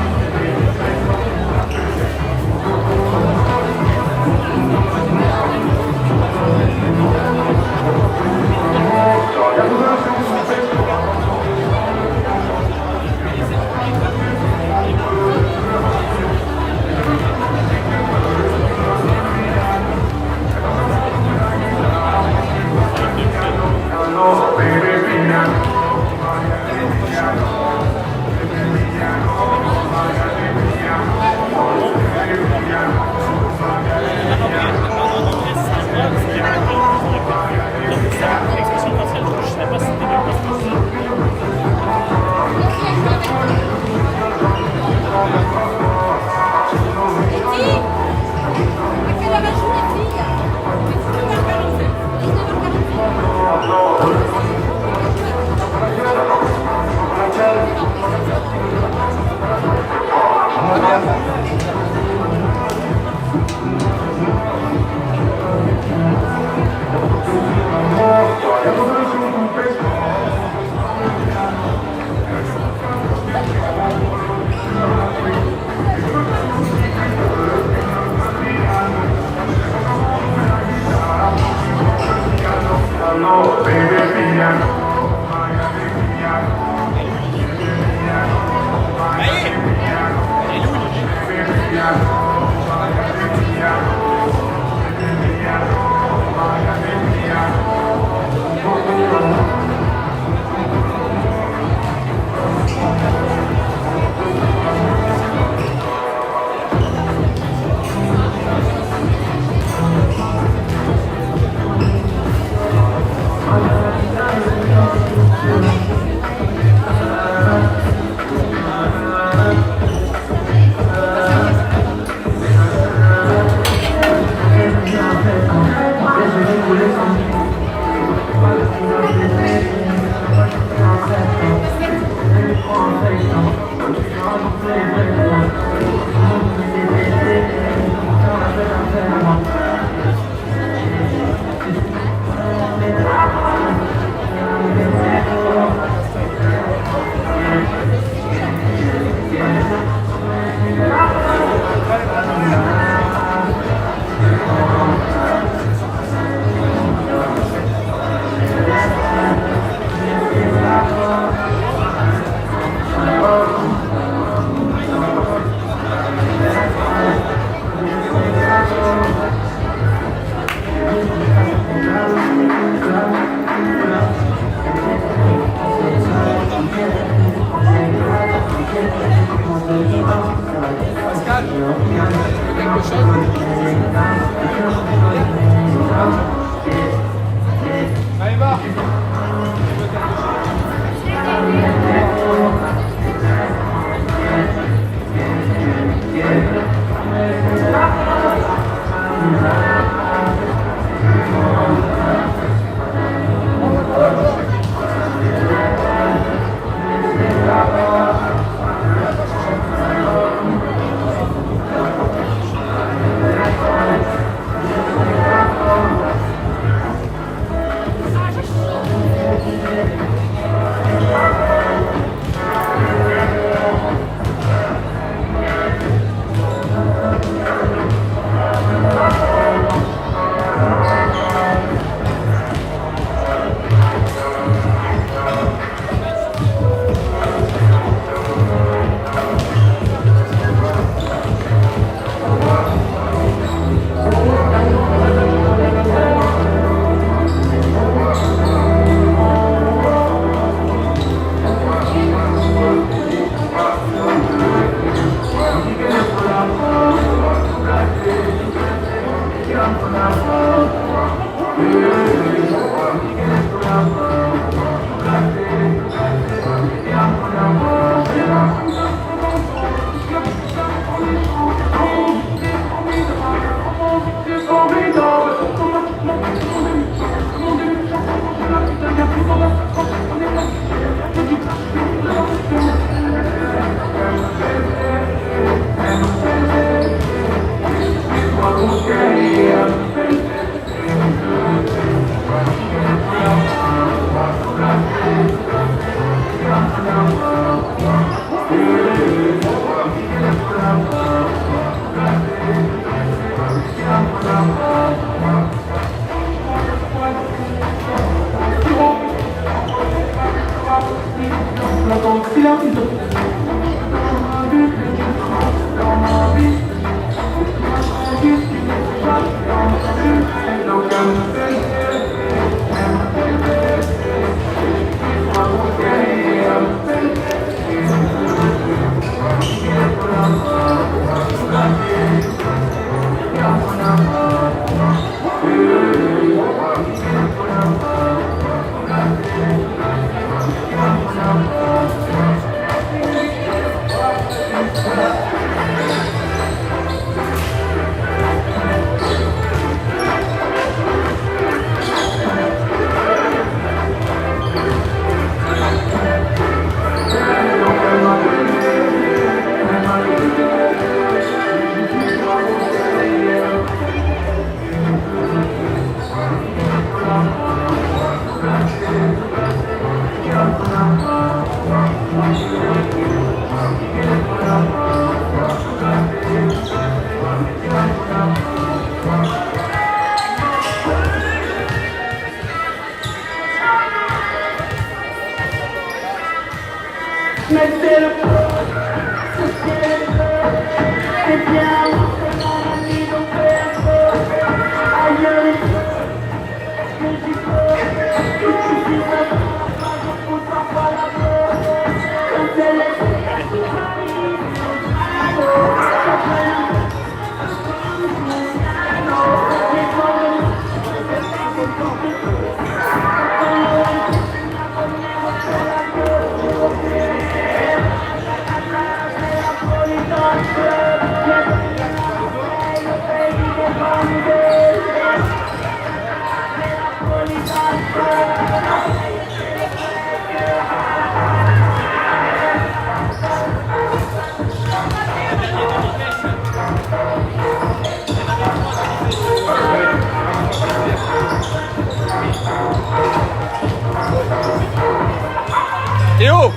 Théo,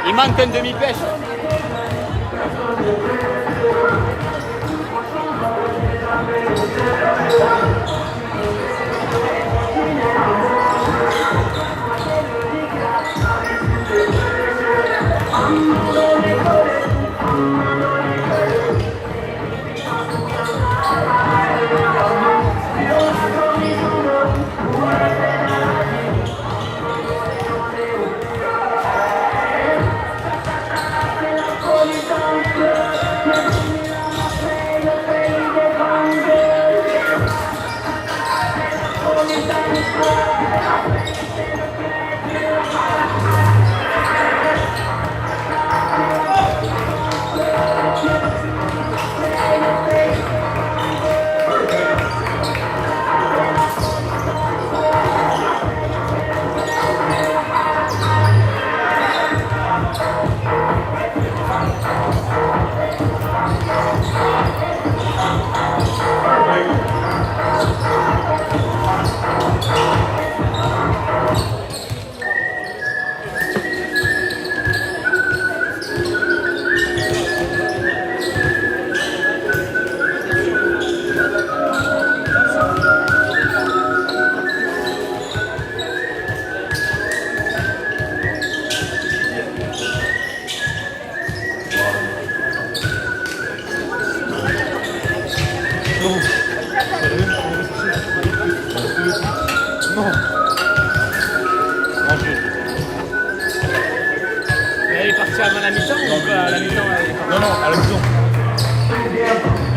il manque un demi-pêche. Elle est partie avant la mi-temps ou pas à la mi-temps? Non, non, à la maison.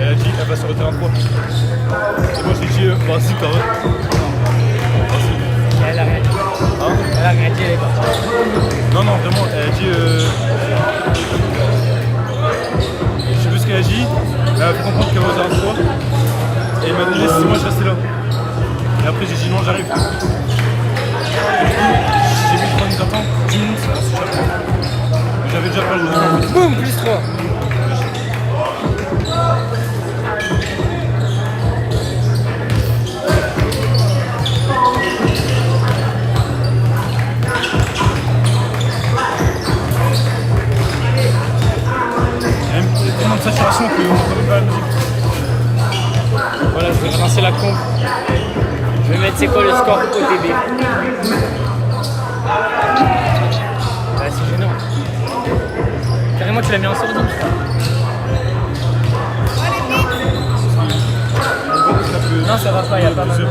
Elle a dit, elle va sur le terrain 3. Et moi, j'ai dit, vas-y, quand même. Voilà, Grady, elle est partie. Non, non, vraiment, elle a dit. Je sais plus ce qu'elle a dit. Elle a fait comprendre qu'elle va aux 3. Et elle m'a dit laissez-moi, je restais là. Et après, j'ai dit non, j'arrive. J'ai mis 3 minutes d'attente, 10 minutes, c'est cher. J'avais déjà pas joué. Boum, plus 3. Il y a tellement de saturation qu'on n'entend pas la musique. Voilà, je vais relancer la comp. Je vais mettre c'est quoi le score OTB. Ouais, c'est gênant. Carrément, tu l'as mis en sourdine, je crois. Non, ça va pas, il y a pas mal.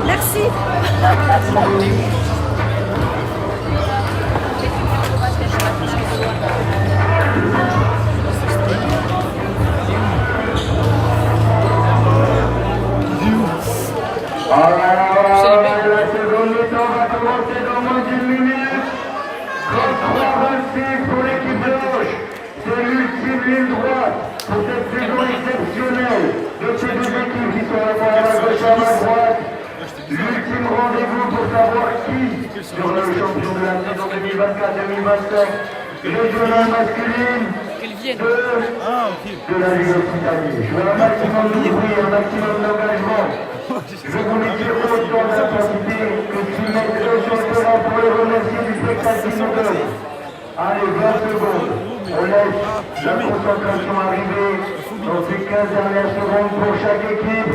Merci. La seconde mi-temps va commencer dans moins d'une minute. 33-26 pour l'équipe blanche. C'est l'ultime ligne droite pour cette saison exceptionnelle de ces deux équipes qui sont à la gauche et à la droite. L'ultime rendez-vous pour savoir qui sera le champion de la saison 2024-2025 régionale masculine de la Ligue Occitanie. Je veux un maximum de bruit, un maximum d'engagement. Je voulais dire autant d'intensité que tu mettes sur le terrain pour les remercier du spectacle qui nous donne. Allez, 20 secondes. On laisse la concentration arriver dans ces 15 dernières secondes pour chaque équipe.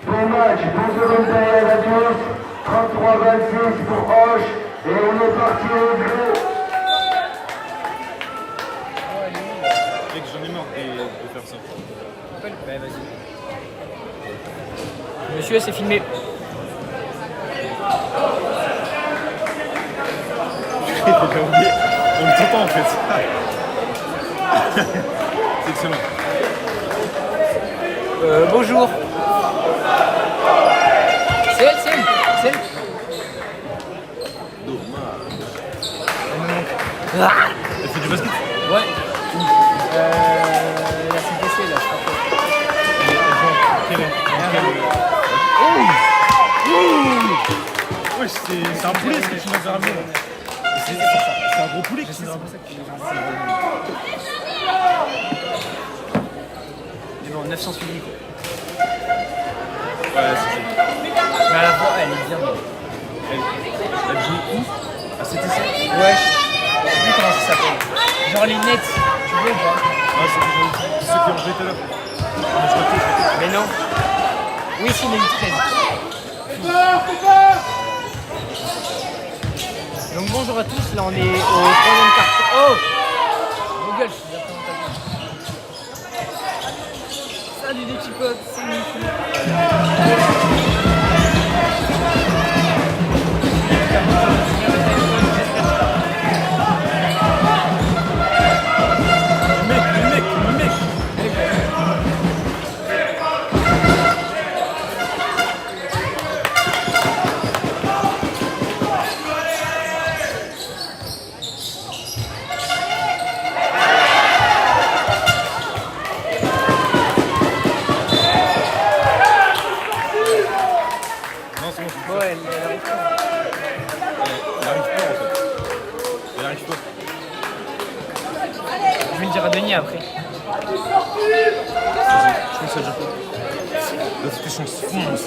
Bon match, bon seconde période à tous. 33-26 pour Hoche. Et on est parti au gros. Mec, j'en ai marre de faire ça. Ouais, vas-y. Monsieur, c'est filmé. J'ai oublié. On t'entend en fait. C'est excellent. Bonjour. C'est elle, c'est elle. C'est elle. Ah, Elle fait du basket? ouais. La CPC là, je crois. Ouais, c'est un poulet ce que tu nous as ramené. C'est un gros poulet qui nous a ramené. Mais bon, 900 suivis quoi. Ouais, c'est ça. Mais à la fois, elle est bien. Elle joue où? À CTC? Ouais, je sais plus comment ça s'appelle. Genre les nets, tu veux ou pas? Ah, c'est ceux qui ont joué tout à l'heure. Ah, je retourne. Mais non. Oui, si, on a eu 13. Donc bonjour à tous, là on est au troisième quart. Oh vos gueules, je suis déjà salut les petits potes, c'est Nicky. Ouais, elle arrive pas. Elle arrive pas en fait. Elle arrive pas. Je vais le dire à Denis après. Je pense que ça joue pas. La discussion se fonce.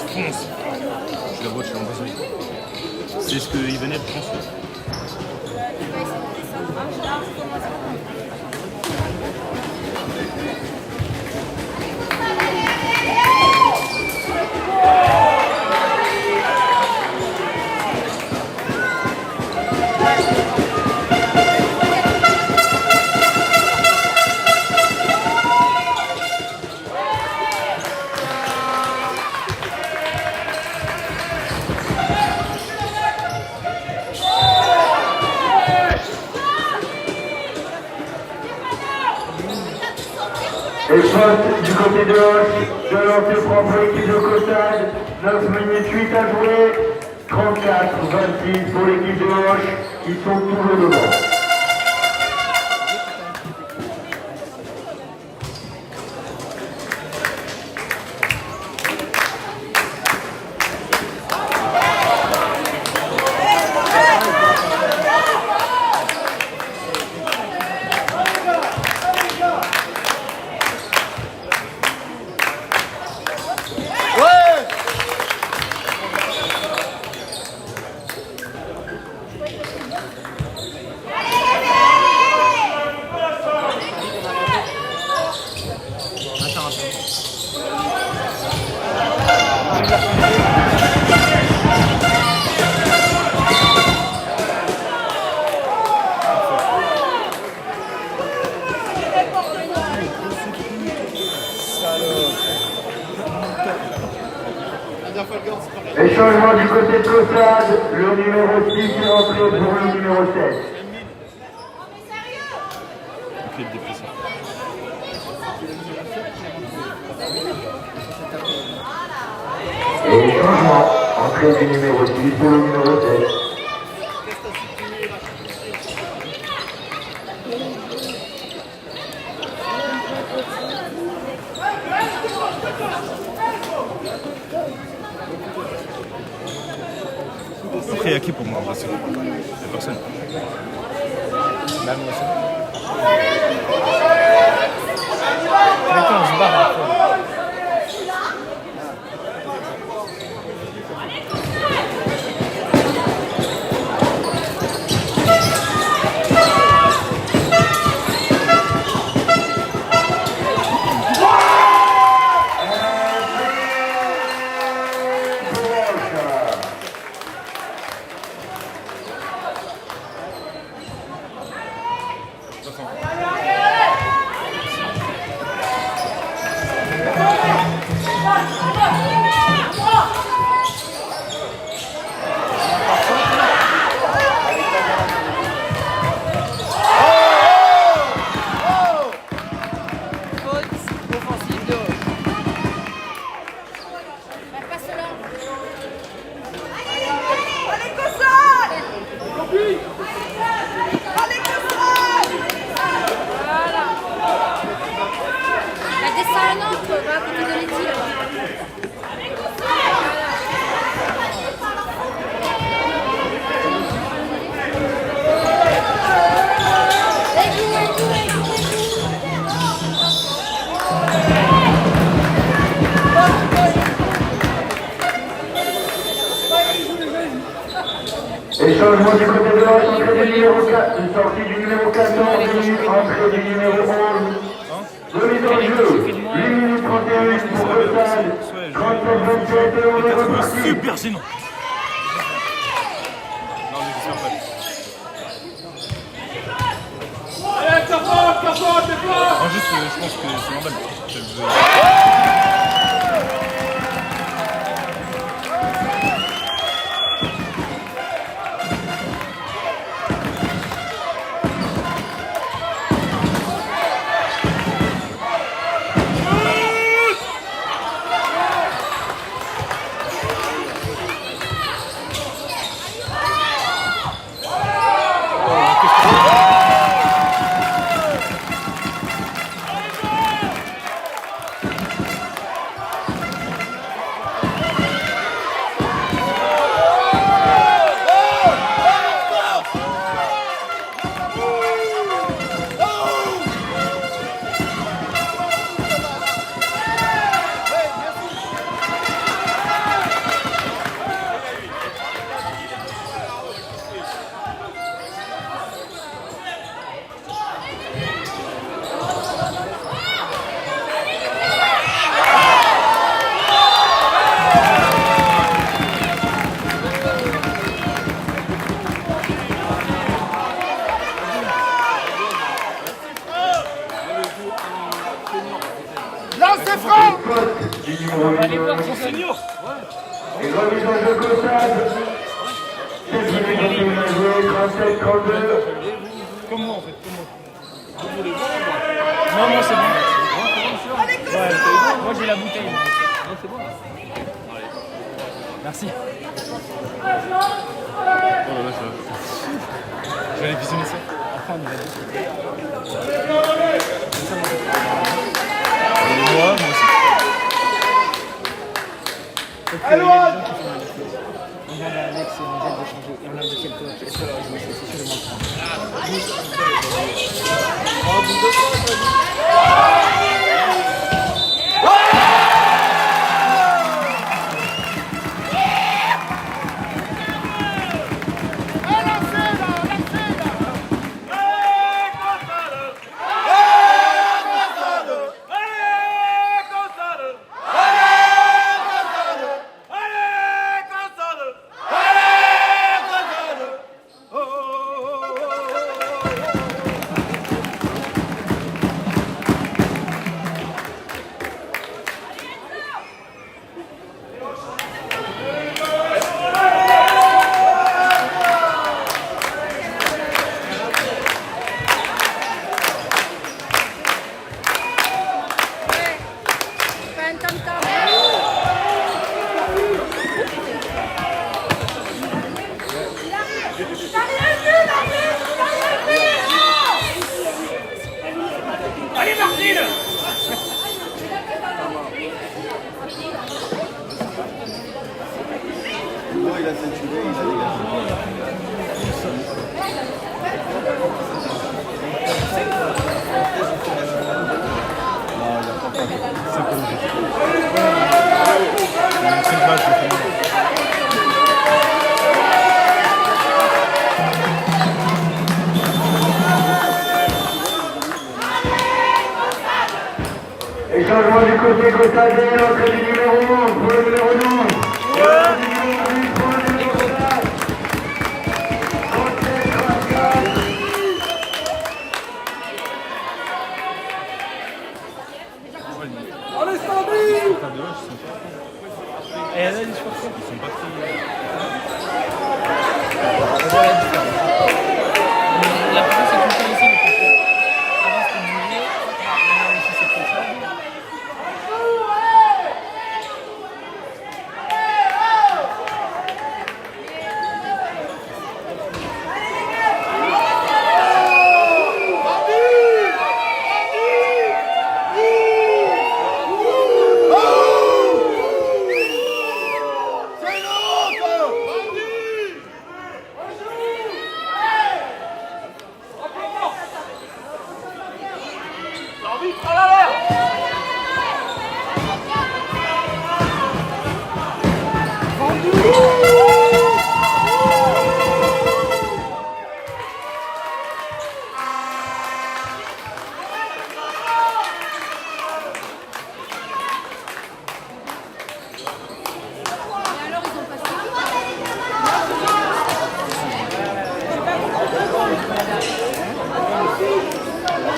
Je la vois, je suis en besoin. C'est ce qu'il venait de penser. Et faute du côté de Hoche, de lancer propre équipe de Costade, 9 minutes 8 à jouer, 34-26 pour l'équipe de Hoche, qui sont toujours devant. Et changement du côté de Costade, le numéro 6 est entré pour le numéro 7. Ok, le déplacé. Et changement, entrée du numéro 10 pour le numéro 7. Après, il y a qui pour moi? Il n'y a personne. Bah moi aussi. Maintenant on se barre après. Et changement du côté de l'autre, entrée du numéro 4, une sortie du numéro 14, entrée du numéro 11. Remise en jeu. 8 minutes 31 pour Bretagne. 37-27 et on est reparti. Super gênant. Non, mais j'espère pas. Non, juste, je pense que c'est normal. Allez voir son senior. Et remise en jeu Cossade. 7 minutes 31 jouées, 37-32. Comme moi en fait, comme moi. Non, moi c'est bon. Ouais, moi j'ai la bouteille. Non, c'est bon. Merci. Oh là là, ça va. Je vais aller visionner ça. Enfin, on y va. Moi aussi. Il y a des gens qui font la chose. On demande à Alex et Angel de changer. Et on a de quel tour est-ce que leur jouer, c'est sûrement Et changement du côté Cossade, l'entrée du numéro 11 pour le numéro 12. Et l'entrée du numéro 8 pour le numéro 4. 37-34. Allez, Sandy! Pas de vache, Et là, ils sont pas très. on voit la différence. La personne c'est tout le temps ici, le côté. Avant c'était mouillé, maintenant ici c'est comme ça.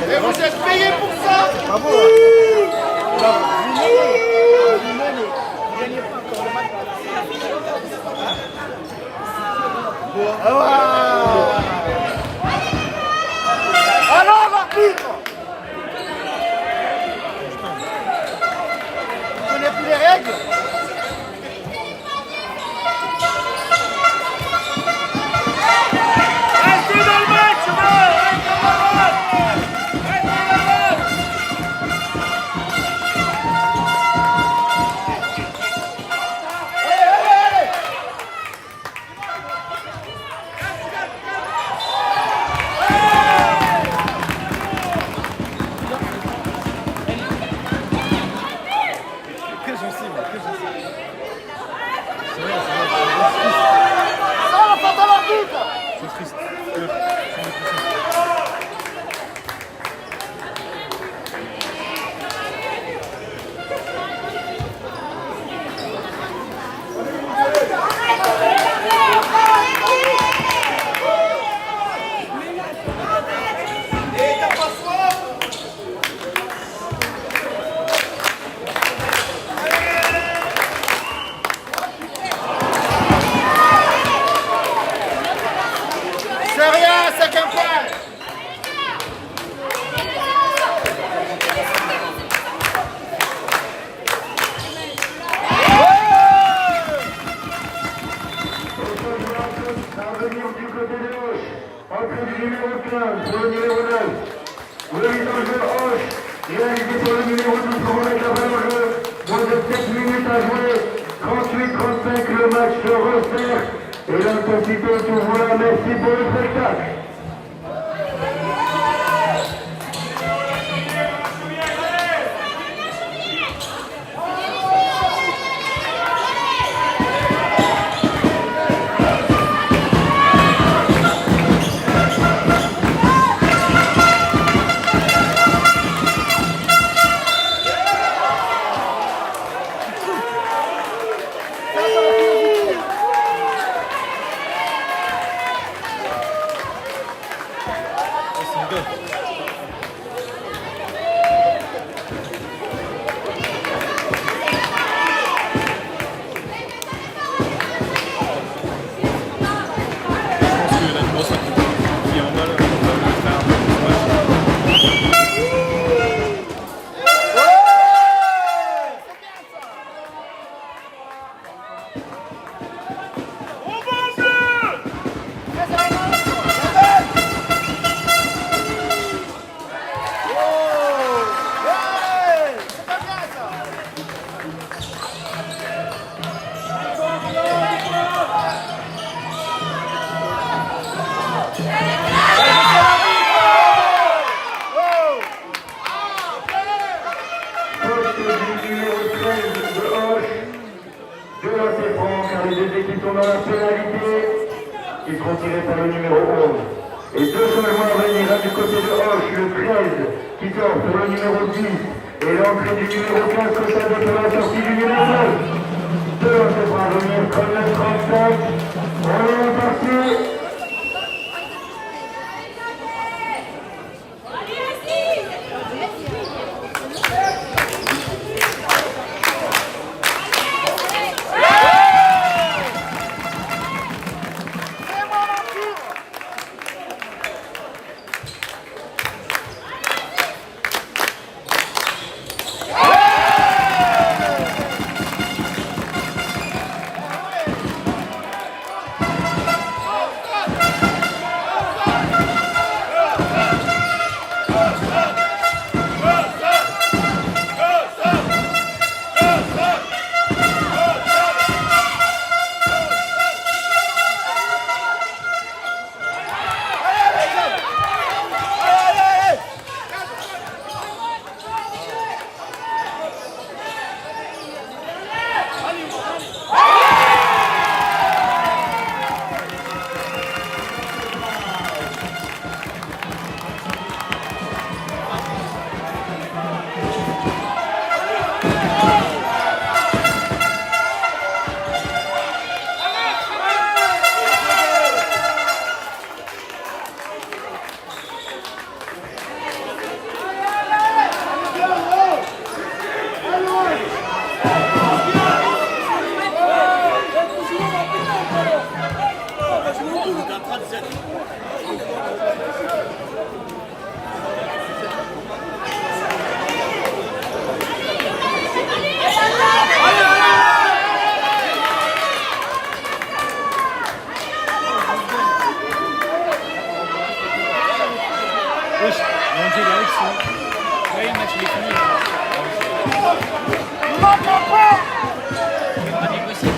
Et vous êtes payé pour ça? Bravo. Vous menez. Vous gagnez pas encore le match. Alors, l'arbitre! Vous connaissez plus les règles? C'est rien, c'est qu'un point. Parvenir du côté de Hoche, entrée du numéro 15 pour le numéro 9. Le jeu Hoche, réalisé pour le numéro 12 pour mettre la balle en jeu. Moins de 7 minutes à jouer, 38-35, le match se resserre et l'intensité est toujours là. Merci pour le spectacle. Ils seront tirés par le numéro 11. Et deux changements à venir, du côté de Hoche, le 13 qui sort sur le numéro 10 et l'entrée du numéro 15 côté de la sortie du numéro 9. Deux se fera venir comme le 35. On est reparti. Wesh, ils ont joué avec ça. Ouais, le match il est fini. Il va négocier.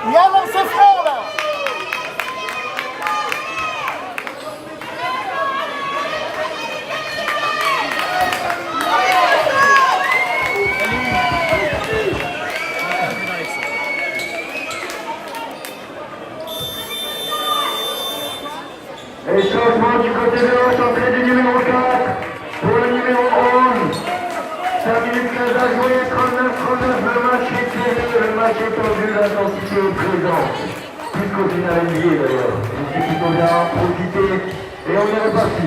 Il y a lancé franc là. Et changement du côté de l'autre, entrée du numéro 4 pour le numéro 11. 5 minutes 15 à jouer, 39, le match est serré, le match est tendu, l'intensité est présente. Plus qu'au final NBA d'ailleurs. Je suis plutôt bien, profiter et on est reparti.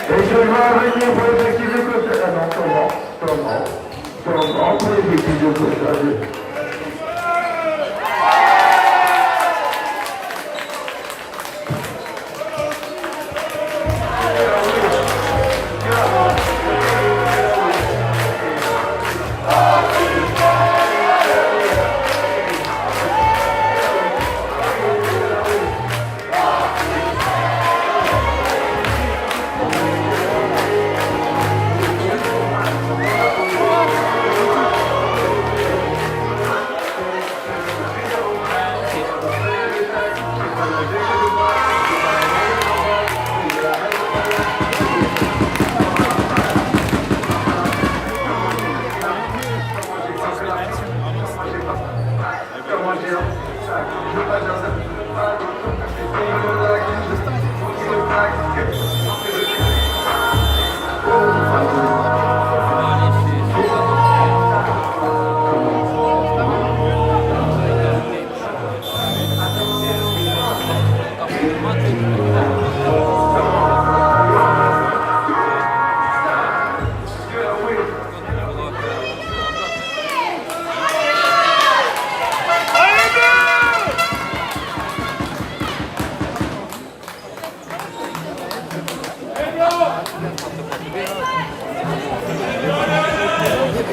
Et je vais venir pour l'effectif de Costa. Ah non, Thomas pour l'effectif de Costa.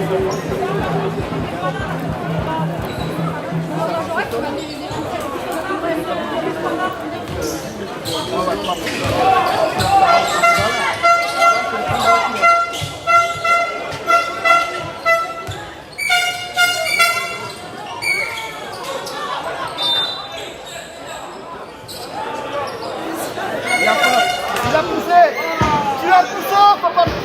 Il a poussé. Tu l'as poussé, faut pas pousser.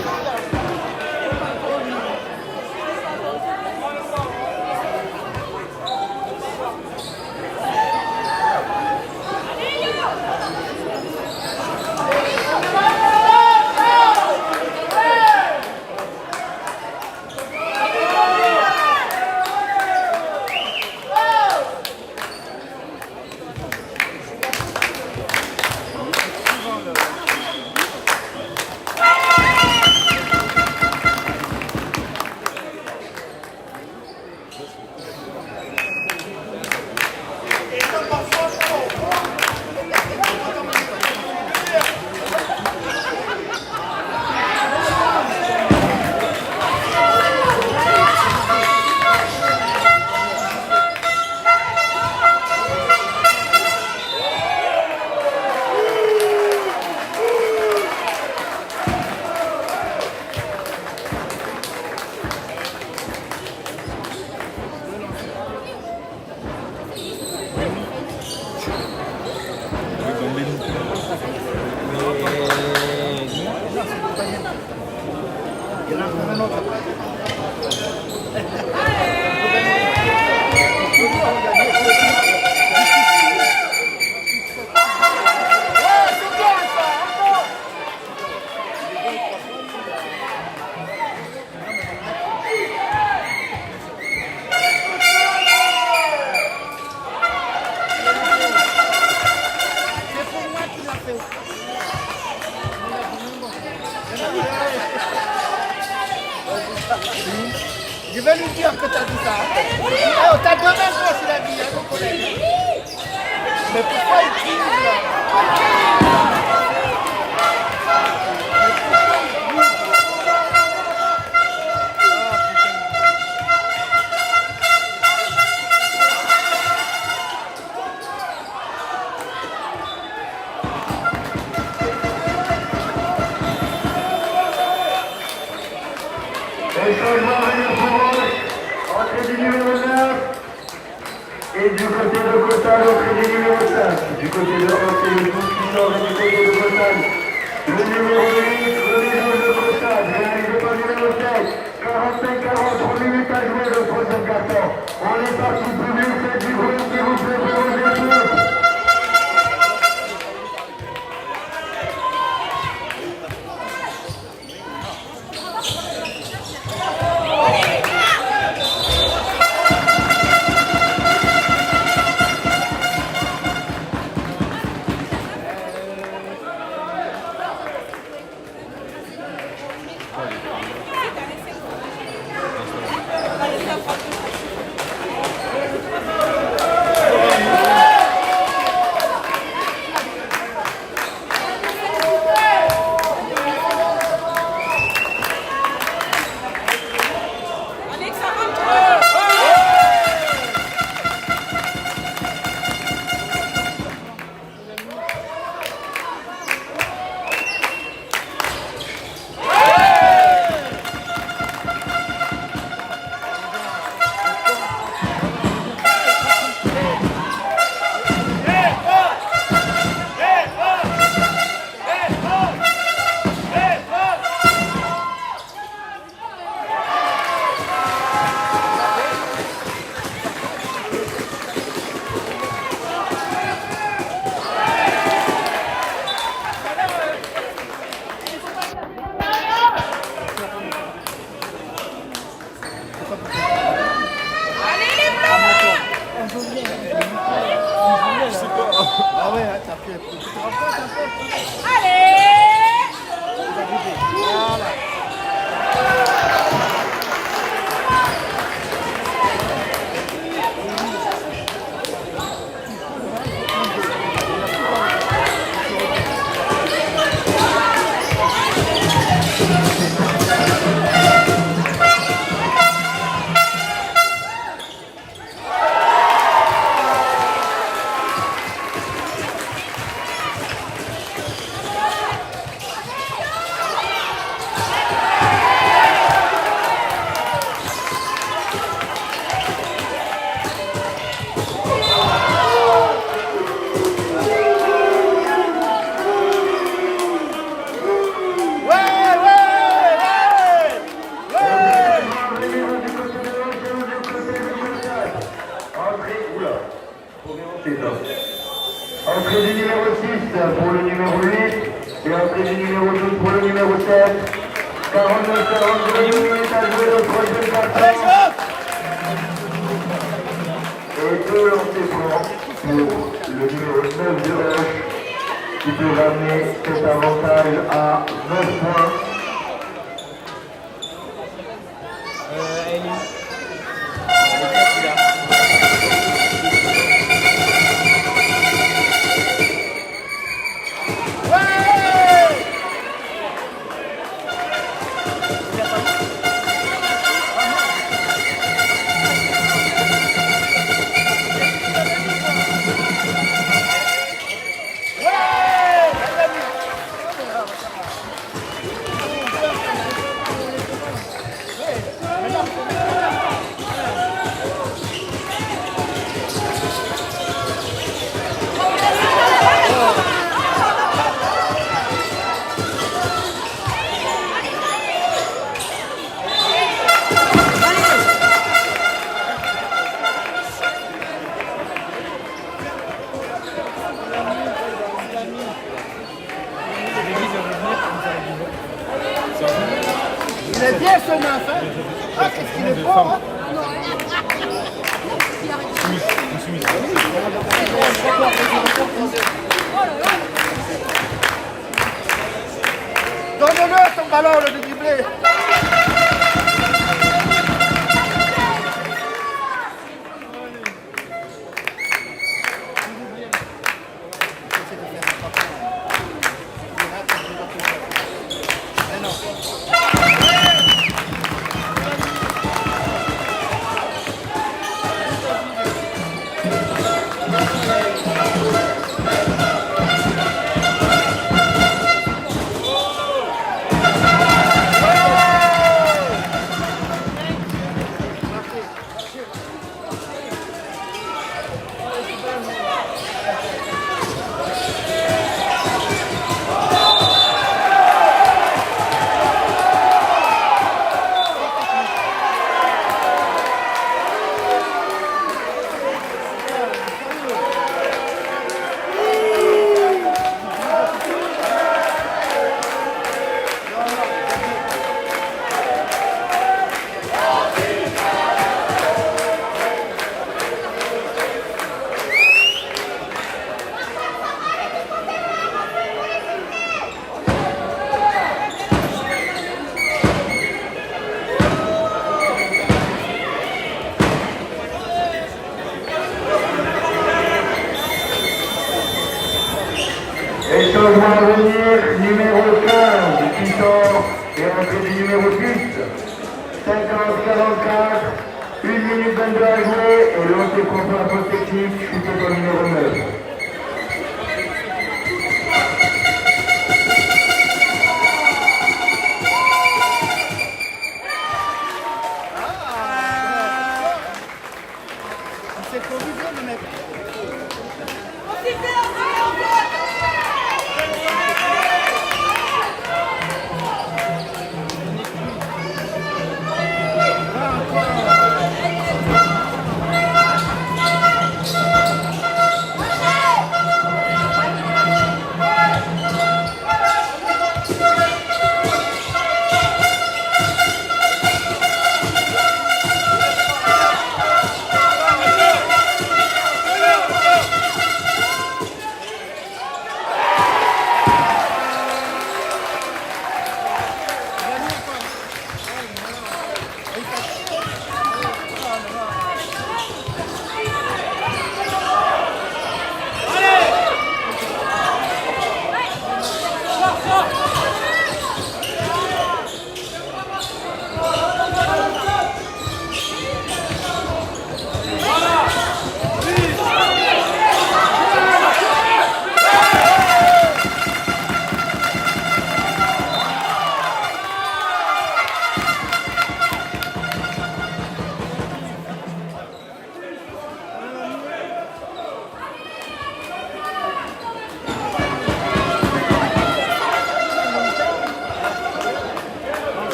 Je vais lui dire que tu as dit ça. Oh, t'as deux mêmes fois qu'il a dit, hein, mon collègue. Mais pourquoi il crie là? Les changements venus pour entrée du numéro 9 et du côté de Cotal, entrée du numéro 5. Du côté de Roque, le coup qui sort et du côté de Cotal. Le numéro 8, remise de Cotal, réalisé par le numéro 7. 45-43 minutes à jouer le troisième carton. On est parti public, faites du bruit, s'il vous plaît, pour vos équipes. Ah ouais, hein, t'as fait. Tu te rends compte un peu? Allez! Voilà. pour le numéro 8 et entrée du numéro 12 pour le numéro 7. 49-42 minutes à jouer le troisième quart-temps. Et 2 lancers francs pour le numéro 9 de Roche qui peut ramener cet avantage à 9 points. Elle est où? Il est bien ce neuf, hein? Ah, qu'est-ce qu'il est fort, hein? Donne-le ton ballon, le dribblé. Et changement à venir, numéro 15 qui sort et entrée du numéro 8. 50-44, 1 minute 22 à jouer et lancer contre la faute technique, chuté au numéro 9. C'est provisoire, le mec.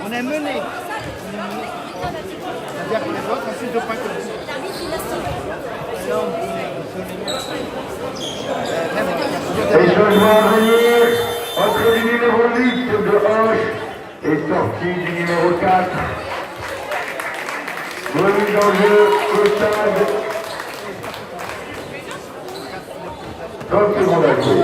On est mené. C'est-à-dire que les autres ont plus de points que nous. Les changements à venir, entrée du numéro 8 de Hoche et sortie du numéro 4. Remise en jeu au stade. 30 secondes à jouer.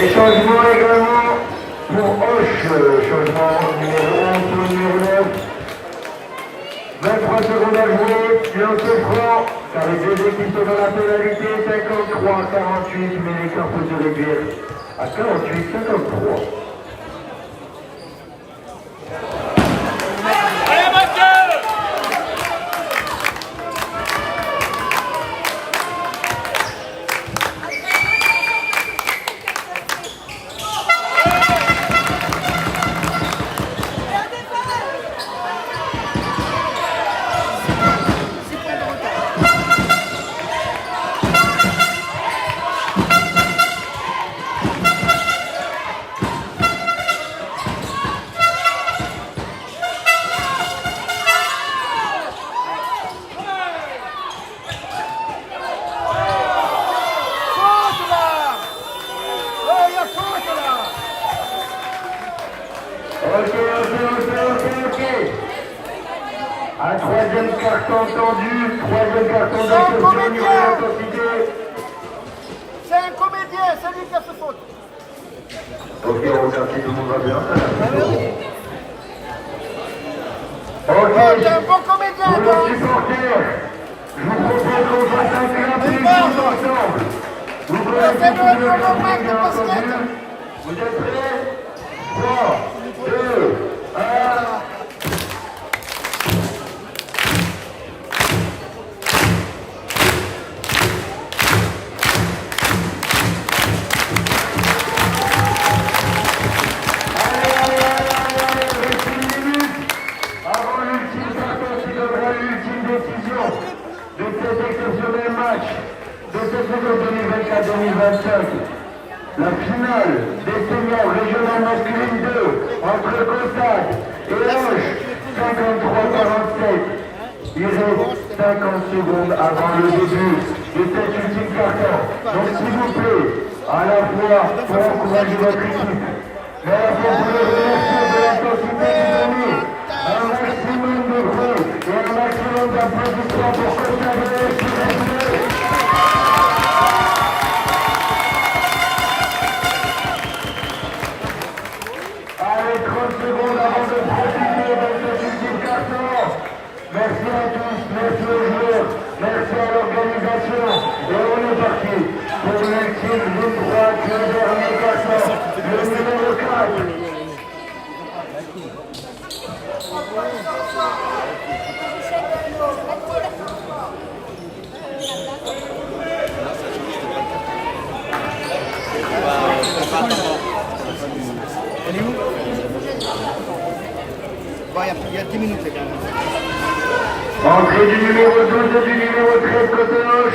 Et changement également pour Hoche, changement numéro 11 pour le numéro 9. 23 secondes à jouer, lancer franc, car les deux équipes sont dans la pénalité, 53-48, mais l'écart peut se réduire à 48-53. Ok. Un troisième carton tendu, troisième carton d'interception, niveau d'intensité. C'est un comédien, c'est lui qui a fait faute. Ok, on regarde si tout le monde va bien. Ok, Oh, t'es un bon comédien, pour toi. le supporter, je vous propose qu'on fasse un clap tous ensemble. Vous connaissez fais-le tous le au clap, match de bien basket. entendu. Vous êtes prêts? 3, 2, 1... de cet exceptionnel match de cette saison 2024-2025. La finale des seniors régionales masculines 2 entre Costade et Hoche, 53-47. Il reste 50 secondes avant le début de cet ultime carton. Donc s'il vous plaît, à la fois pour encourager votre équipe, mais à la fois pour les remercier de l'intensité qu'ils ont mis, un maximum de bruit et un maximum d'applaudissements pour Costade et Hoche. Allez, 30 secondes avant de profiter de cet ultime carton. Merci à tous, merci aux joueurs, merci à l'organisation. Et on est parti pour l'ultime ligne droite, le dernier carton, le numéro 4. Elle est où? Bon, il y a 10 minutes, les gars. Entrée du numéro 12 et du numéro 13 côté Hoche.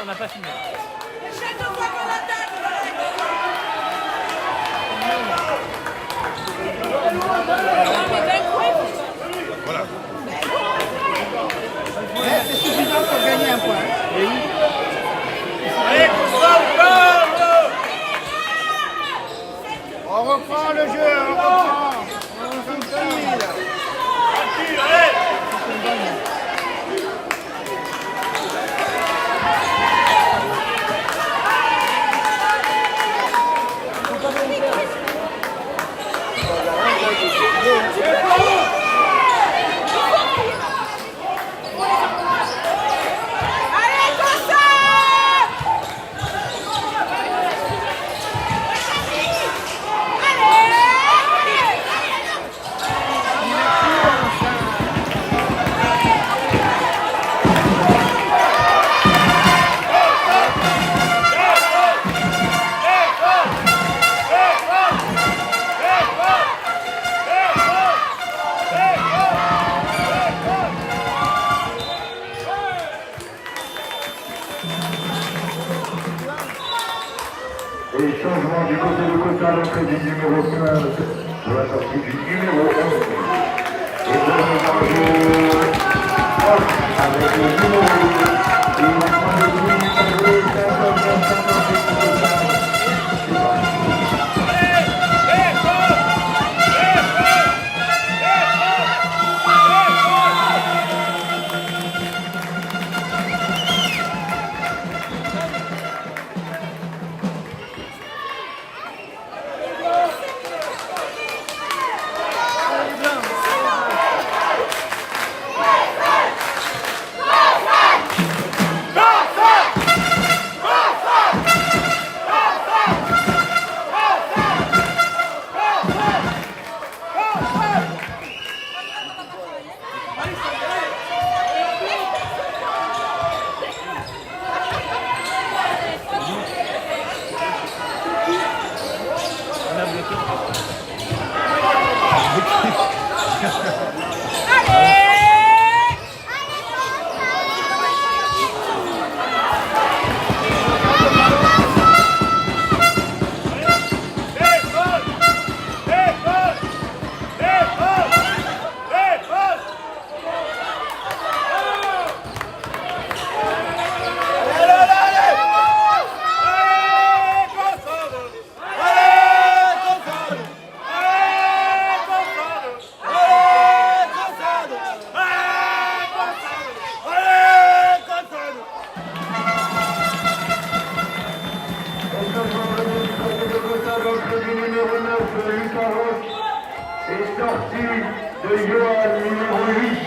On n'a pas filmé. Voilà. C'est suffisant pour gagner un point. Allez, On reprend le jeu, on reprend. On continue là. Allez, Et changement du côté de Cota, l'entrée du numéro 15 pour la sortie du numéro 11. Et pour le numéro 11 avec le numéro 2. Et on prend le numéro 59. De Johan, numéro 8.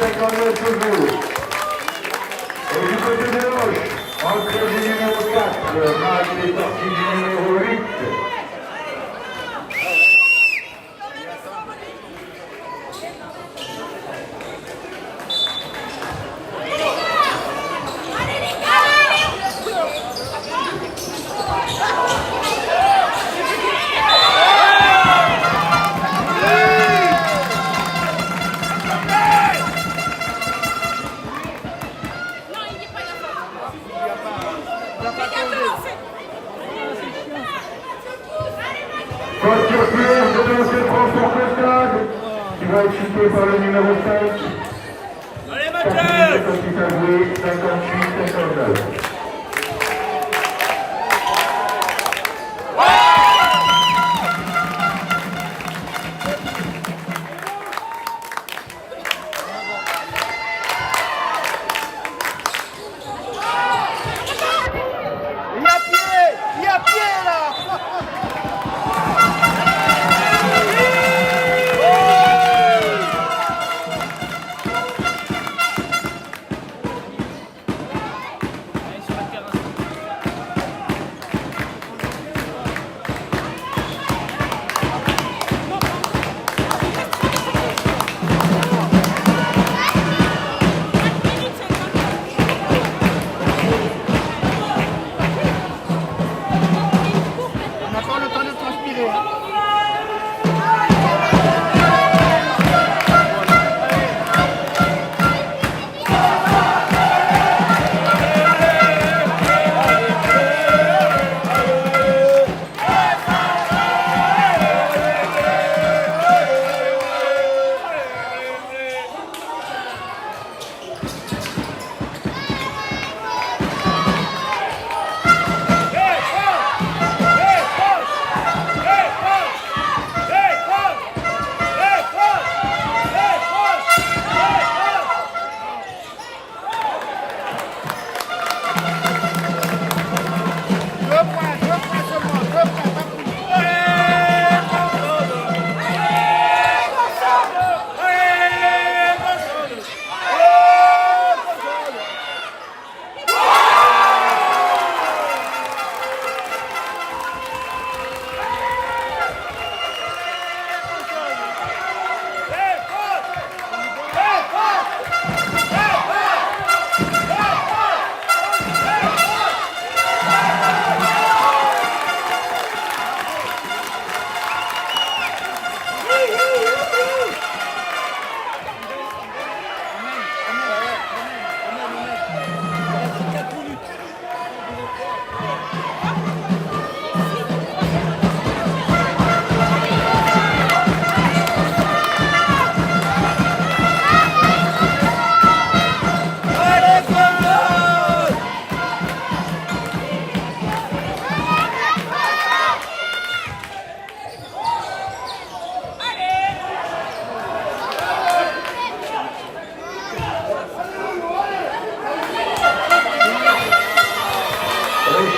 58-59 toujours. Et du côté de gauche, entrée du numéro 4, Marc est sorti du numéro 8. Voiture piège de lancer transport Costade, qui va être chuté par le numéro 5. Allez Mathieu 58 avoué, 58-59.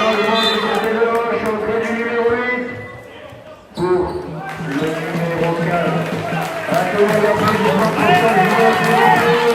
changement de Deloche, entrée du numéro 8 pour le numéro 15. Accueillez l'applaudissement pour changement s'il vous plaît.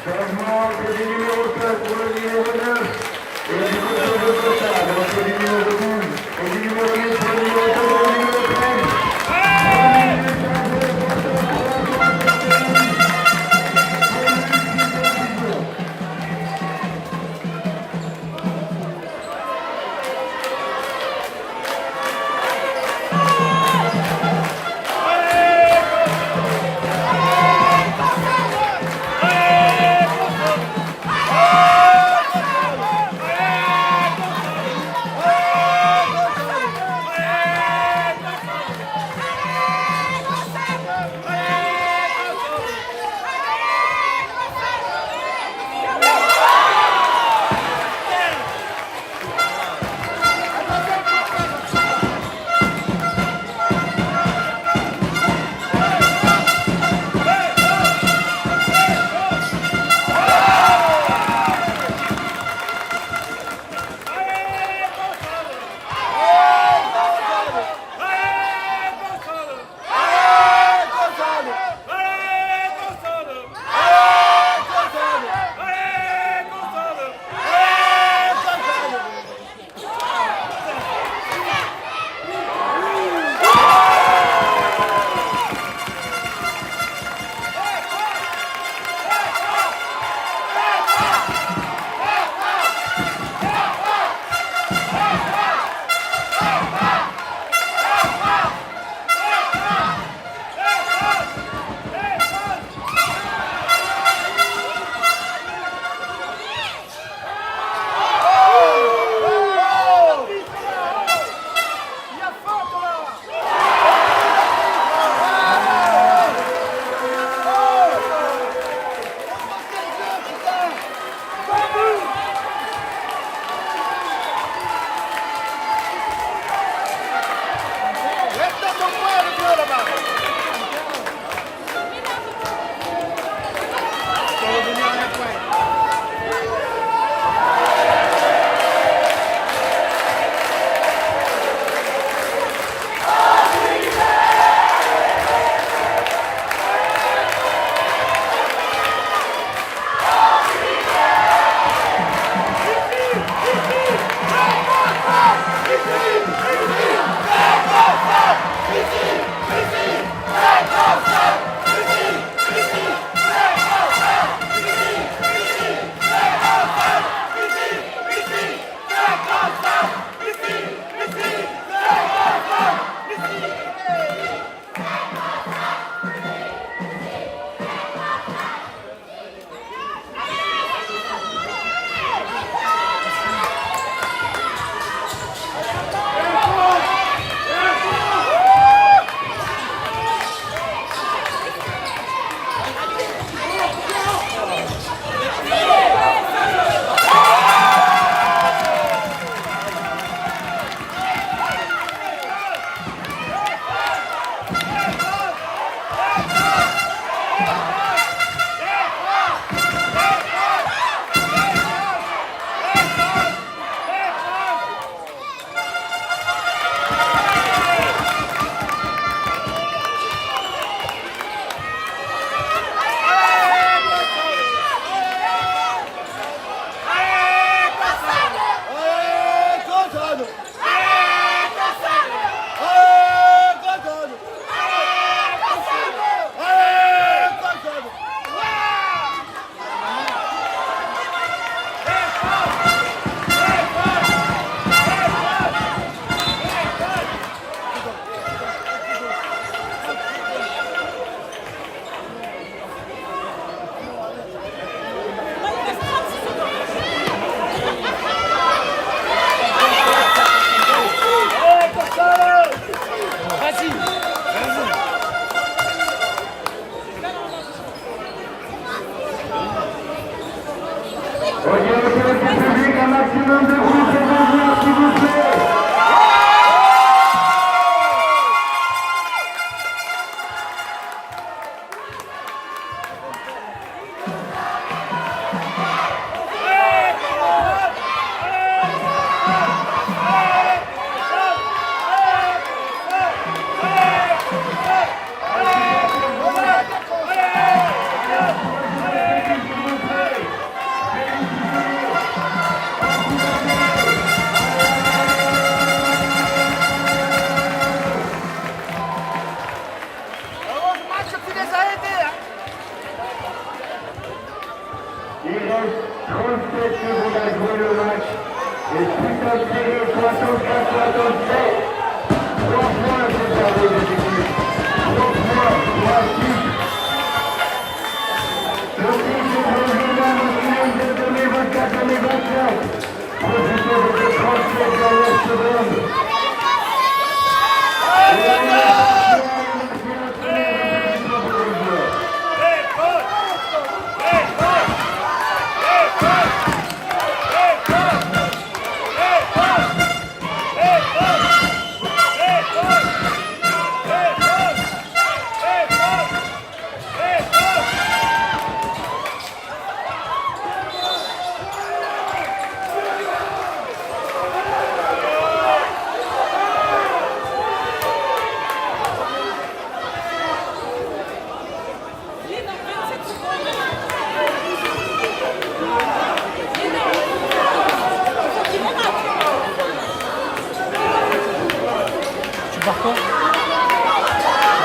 Changement du numéro 5 pour le numéro 9 et du côté de Cotard, entre du numéro 12 et du numéro 8 pour le numéro 2 et le numéro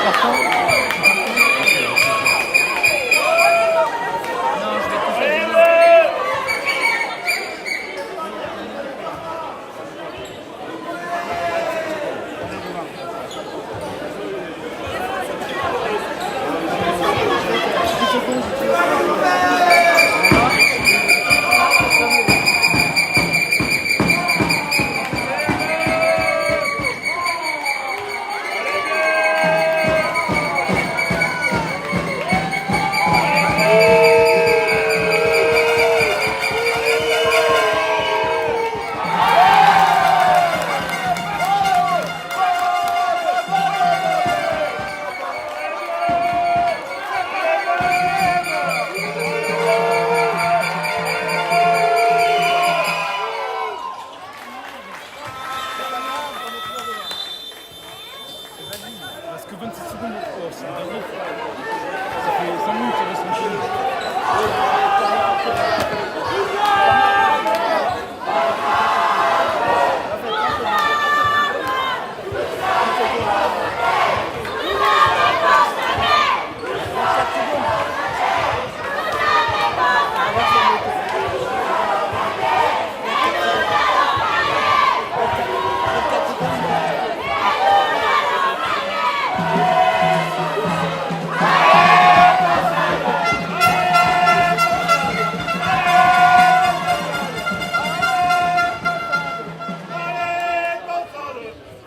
Carton. Non, je vais toucher. Parce que 26 secondes, oh, c'est un dingue. Ça fait 5 minutes qu'il reste en jeu.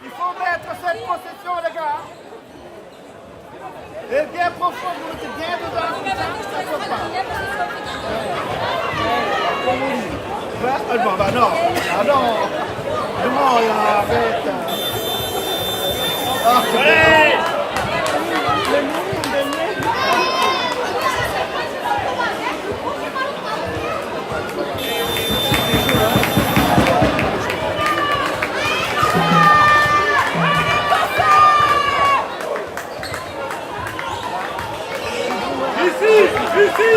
Il faut mettre cette possession, les gars. Et bien profond, vous mettez bien dedans. Ça ne faut pas. Bah non. Ah non. Non, arrête. Ah, allez. C'est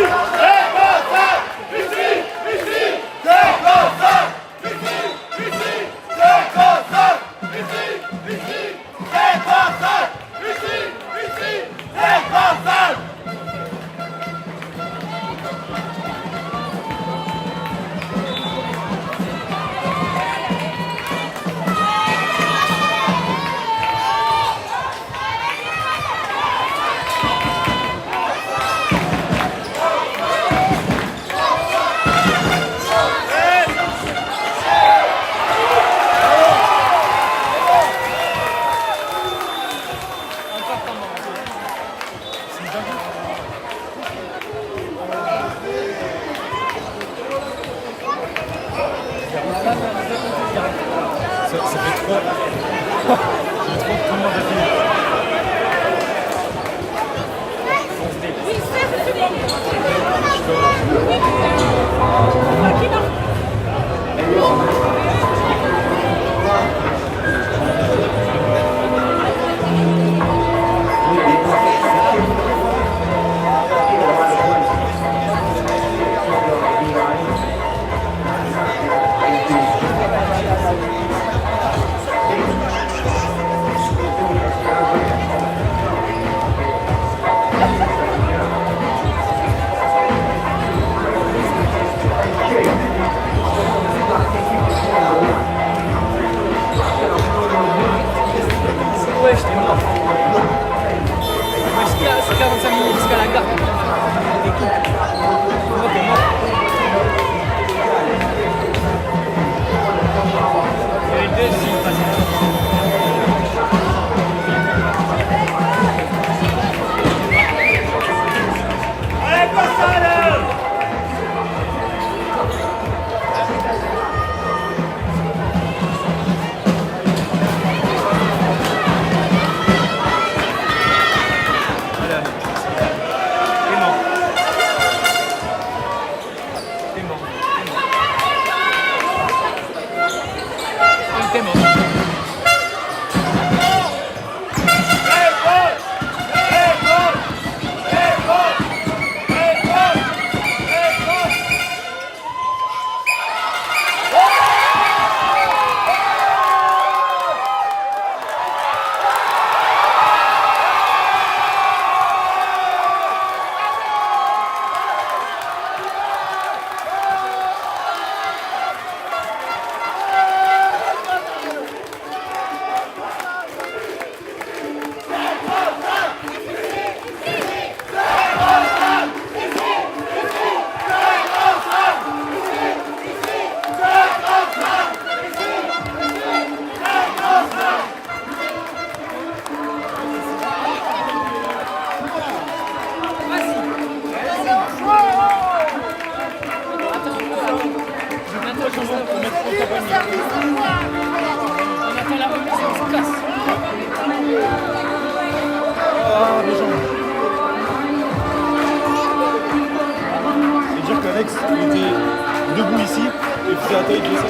à toi, il dit ça.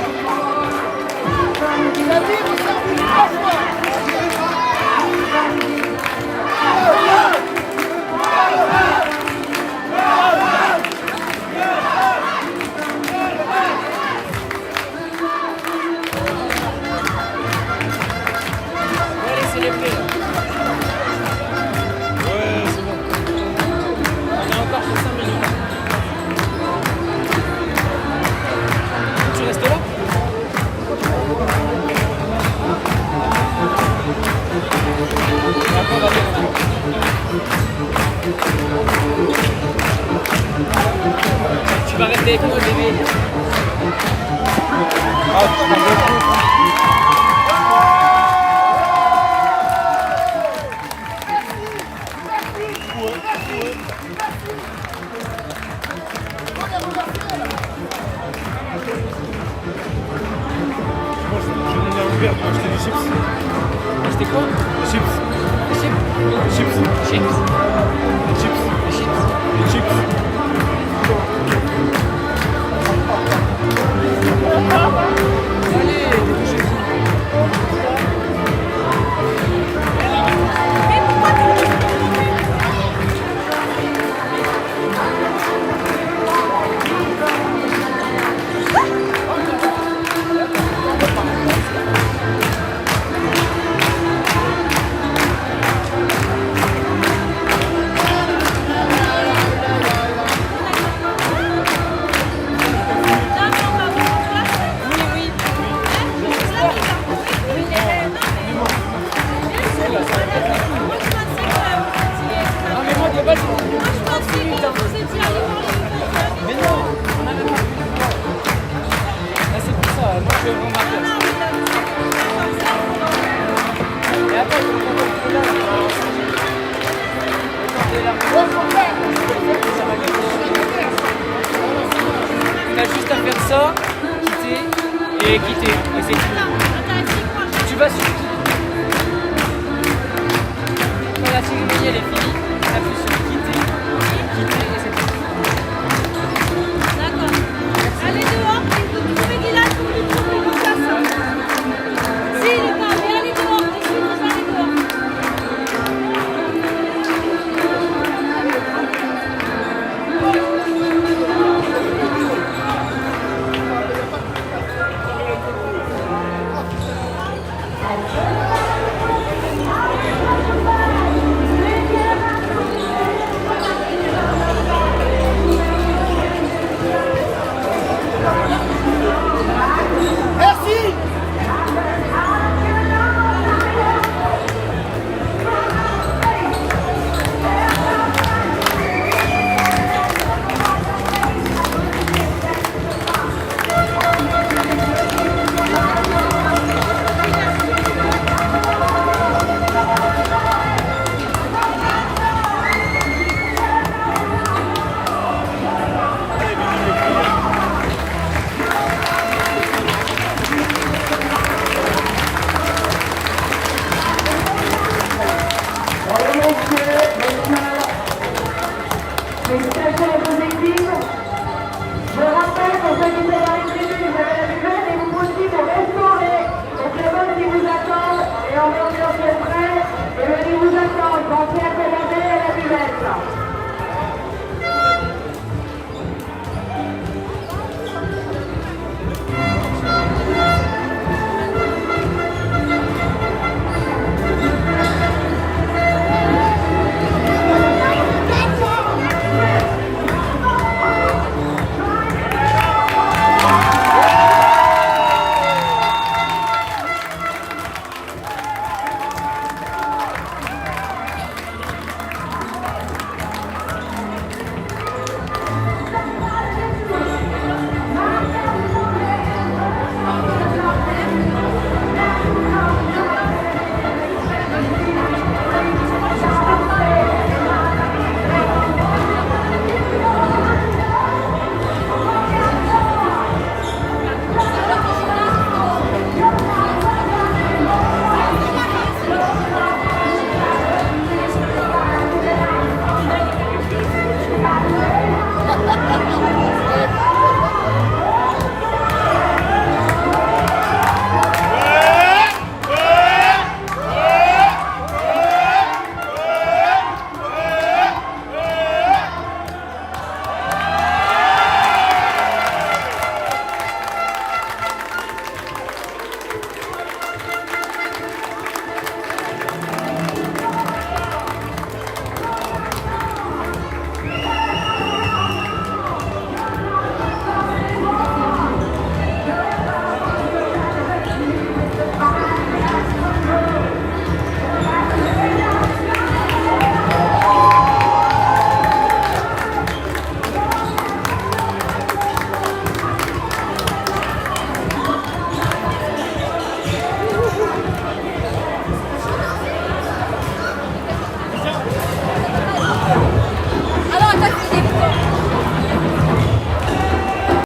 Il a dit, on s'en fout 3 fois. Allez, célébrer là. Ouais, c'est bon. On est encore sur 5 minutes. Tu restes là? Et après, on va bien. Tu vas rester avec nous, bébé. Ah, tu m'en veux plus. Je vais demander à Hubert de m'acheter des chips. C'était quoi? Des chips. Les chips? Chips. Chips. Des chips. Les chips. Des chips. Allez, dépêchez-vous. Ah, mais moi, de base, mais non, on a même pas vu. Là, c'est pour ça, moi, je vais prendre ma place. Et après, je vais prendre là. On a juste à faire ça, quitter et quitter. Et c'est tout.